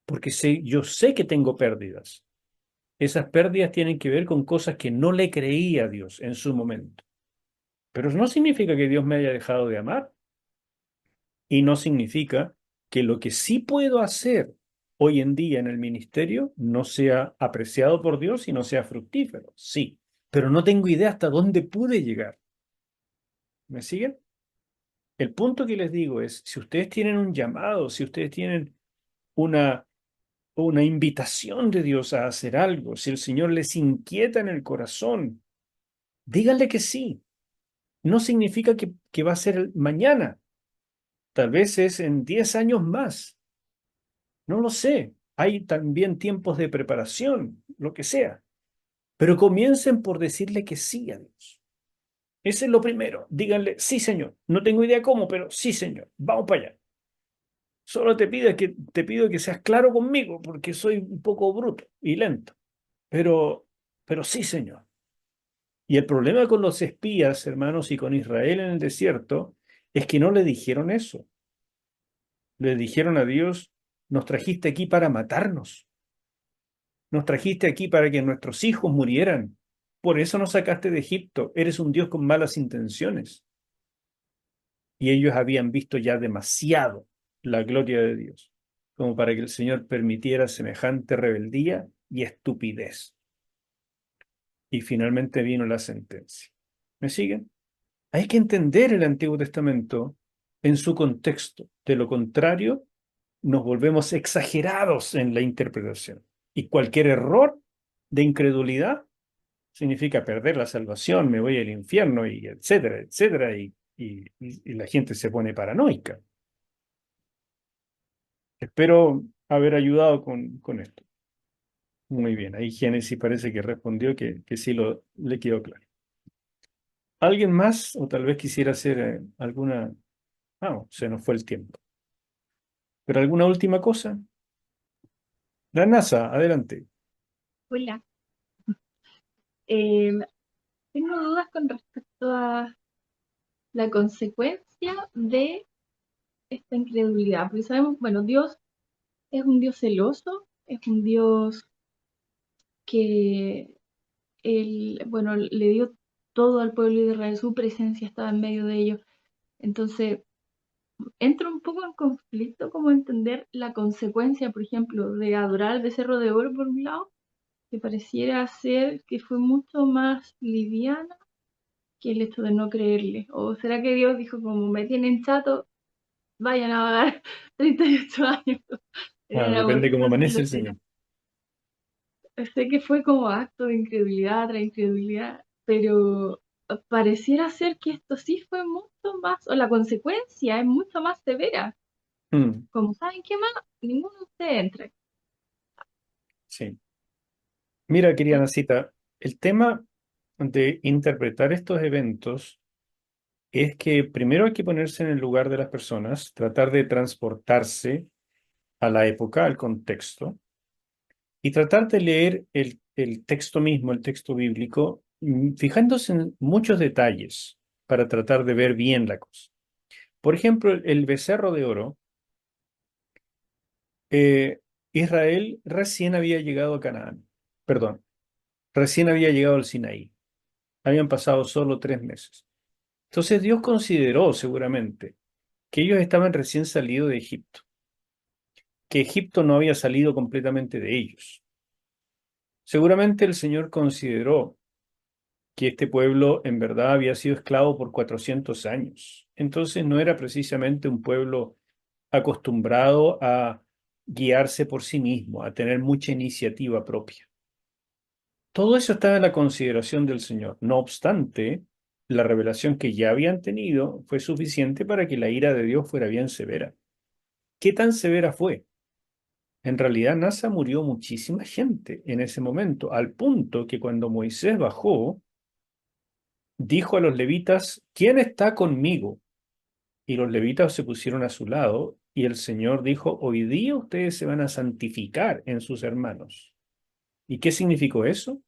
Speaker 1: porque yo sé que tengo pérdidas. Esas pérdidas tienen que ver con cosas que no le creí a Dios en su momento. Pero no significa que Dios me haya dejado de amar y no significa que lo que sí puedo hacer hoy en día en el ministerio no sea apreciado por Dios y no sea fructífero. Sí, pero no tengo idea hasta dónde pude llegar. ¿Me siguen? El punto que les digo es, si ustedes tienen un llamado, si ustedes tienen una, una invitación de Dios a hacer algo, si el Señor les inquieta en el corazón, díganle que sí. No significa que va a ser mañana. Tal vez es en 10 años más. No lo sé. Hay también tiempos de preparación, lo que sea. Pero comiencen por decirle que sí a Dios. Ese es lo primero. Díganle, sí, Señor. No tengo idea cómo, pero sí, Señor. Vamos para allá. Solo te pido que seas claro conmigo, porque soy un poco bruto y lento. Pero, pero sí, Señor. Y el problema con los espías, hermanos, y con Israel en el desierto, es que no le dijeron eso. Le dijeron a Dios, nos trajiste aquí para matarnos. Nos trajiste aquí para que nuestros hijos murieran. Por eso nos sacaste de Egipto. Eres un Dios con malas intenciones. Y ellos habían visto ya demasiado la gloria de Dios, como para que el Señor permitiera semejante rebeldía y estupidez. Y finalmente vino la sentencia. ¿Me siguen? Hay que entender el Antiguo Testamento en su contexto. De lo contrario, nos volvemos exagerados en la interpretación. Y cualquier error de incredulidad significa perder la salvación, me voy al infierno, y etcétera, etcétera, y la gente se pone paranoica. Espero haber ayudado con esto. Muy bien, ahí Génesis parece que respondió que sí le quedó claro. ¿Alguien más? O tal vez quisiera hacer alguna... Ah, no, se nos fue el tiempo. ¿Pero alguna última cosa? La NASA, adelante.
Speaker 4: Hola. Eh, Tengo dudas con respecto a la consecuencia de esta incredulidad, porque sabemos, bueno, Dios es un Dios celoso, es un Dios que él, bueno, le dio todo al pueblo de Israel, su presencia estaba en medio de ellos. Entonces, entra un poco en conflicto como entender la consecuencia, por ejemplo, de adorar al becerro de oro por un lado, que pareciera ser que fue mucho más liviana que el hecho de no creerle. ¿O será que Dios dijo como me tienen chato, vayan a vagar 38 años en
Speaker 1: Ah,
Speaker 4: el
Speaker 1: depende cómo
Speaker 4: laboratorio? No
Speaker 1: amanece
Speaker 4: lo
Speaker 1: el
Speaker 4: sé.
Speaker 1: Señor.
Speaker 4: Sé que fue como acto de incredulidad tras incredulidad, pero pareciera ser que esto sí fue mucho más, o la consecuencia es mucho más severa.
Speaker 1: Mm,
Speaker 4: Como saben qué más, ninguno de ustedes entra.
Speaker 1: sí. Mira, querida Nacita, el tema de interpretar estos eventos es que primero hay que ponerse en el lugar de las personas, tratar de transportarse a la época, al contexto, y tratar de leer el texto mismo, el texto bíblico, fijándose en muchos detalles para tratar de ver bien la cosa. Por ejemplo, el becerro de oro, eh, Israel recién había llegado a Canaán, perdón, recién había llegado al Sinaí, habían pasado solo 3 meses. Entonces Dios consideró seguramente que ellos estaban recién salidos de Egipto, que Egipto no había salido completamente de ellos. Seguramente el Señor consideró que este pueblo en verdad había sido esclavo por 400 años. Entonces no era precisamente un pueblo acostumbrado a guiarse por sí mismo, a tener mucha iniciativa propia. Todo eso estaba en la consideración del Señor. No obstante, la revelación que ya habían tenido fue suficiente para que la ira de Dios fuera bien severa. ¿Qué tan severa fue? En realidad, NASA murió muchísima gente en ese momento, al punto que cuando Moisés bajó, dijo a los levitas, ¿quién está conmigo? Y los levitas se pusieron a su lado, y el Señor dijo, hoy día ustedes se van a santificar en sus hermanos. ¿Y qué significó eso?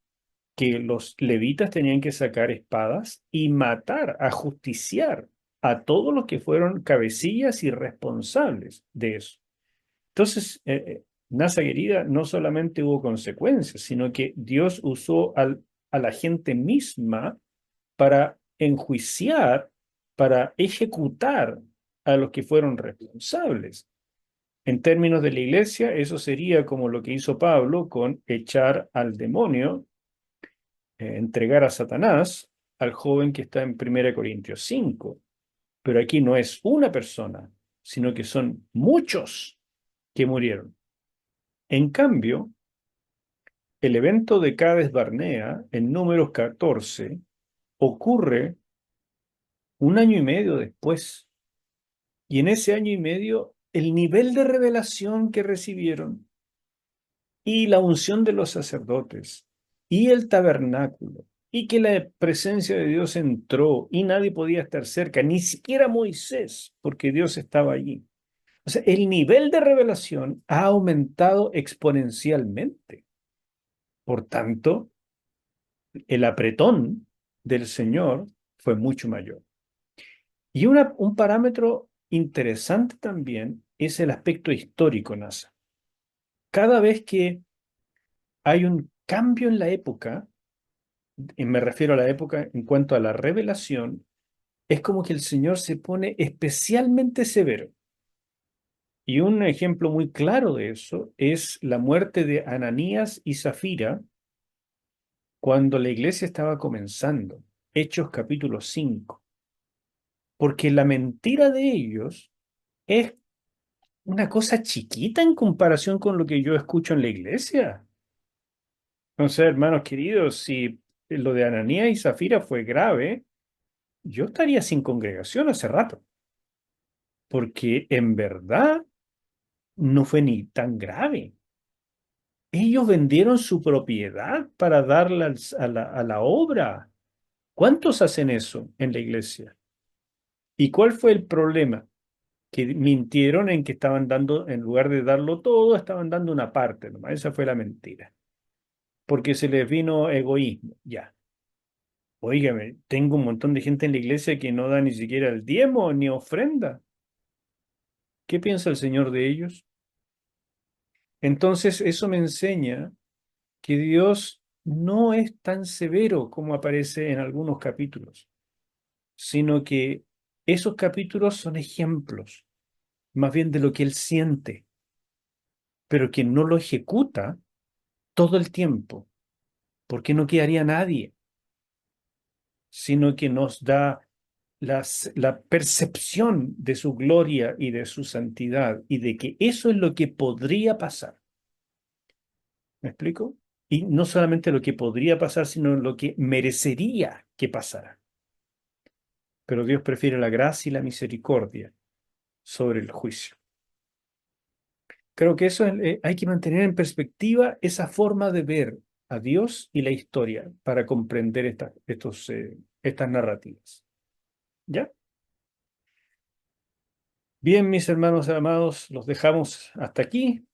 Speaker 1: Que los levitas tenían que sacar espadas y matar, ajusticiar a todos los que fueron cabecillas y responsables de eso. Entonces, NASA querida, no solamente hubo consecuencias, sino que Dios usó a la gente misma para enjuiciar, para ejecutar a los que fueron responsables. En términos de la iglesia, eso sería como lo que hizo Pablo con echar al demonio, entregar a Satanás al joven que está en 1 Corintios 5. Pero aquí no es una persona, sino que son muchos que murieron. En cambio, el evento de Cades Barnea, en Números 14, ocurre un año y medio después. Y en ese año y medio, el nivel de revelación que recibieron y la unción de los sacerdotes y el tabernáculo y que la presencia de Dios entró y nadie podía estar cerca, ni siquiera Moisés, porque Dios estaba allí. O sea, el nivel de revelación ha aumentado exponencialmente. Por tanto, el apretón del Señor fue mucho mayor. Y un parámetro interesante también es el aspecto histórico, NASA. Cada vez que hay un cambio en la época, y me refiero a la época en cuanto a la revelación, es como que el Señor se pone especialmente severo. Y un ejemplo muy claro de eso es la muerte de Ananías y Zafira cuando la iglesia estaba comenzando, Hechos capítulo 5, porque la mentira de ellos es una cosa chiquita en comparación con lo que yo escucho en la iglesia. Entonces, hermanos queridos, si lo de Ananías y Zafira fue grave, yo estaría sin congregación hace rato, porque en verdad no fue ni tan grave. Ellos vendieron su propiedad para darla a la obra. ¿Cuántos hacen eso en la iglesia? ¿Y cuál fue el problema? Que mintieron en que estaban dando, en lugar de darlo todo, estaban dando una parte nomás. Esa fue la mentira. Porque se les vino egoísmo. Ya. Óigame, tengo un montón de gente en la iglesia que no da ni siquiera el diezmo ni ofrenda. ¿Qué piensa el Señor de ellos? Entonces, eso me enseña que Dios no es tan severo como aparece en algunos capítulos, sino que esos capítulos son ejemplos, más bien de lo que Él siente, pero que no lo ejecuta todo el tiempo, porque no quedaría nadie, sino que nos da la percepción de su gloria y de su santidad y de que eso es lo que podría pasar. ¿Me explico? Y no solamente lo que podría pasar, sino lo que merecería que pasara. Pero Dios prefiere la gracia y la misericordia sobre el juicio. Creo que eso hay que mantener en perspectiva esa forma de ver a Dios y la historia para comprender estas narrativas. ¿Ya? Bien, mis hermanos amados, los dejamos hasta aquí.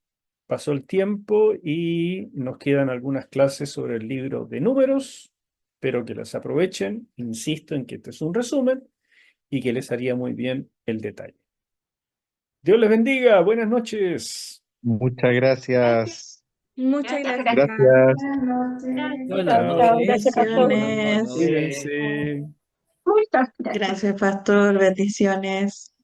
Speaker 1: Pasó el tiempo y nos quedan algunas clases sobre el libro de Números. Espero que las aprovechen. Insisto en que este es un resumen y que les haría muy bien el detalle. Dios les bendiga. Buenas noches.
Speaker 2: Muchas gracias.
Speaker 3: Muchas
Speaker 4: Gracias.
Speaker 3: gracias.
Speaker 2: Gracias.
Speaker 5: Buenas
Speaker 1: Chao.
Speaker 6: Chao, gracias,
Speaker 5: noches.
Speaker 6: pastor.
Speaker 5: Buenas
Speaker 3: Bendiciones.
Speaker 5: noches.
Speaker 1: Cuídense.
Speaker 6: Muchas gracias, pastor. Bendiciones.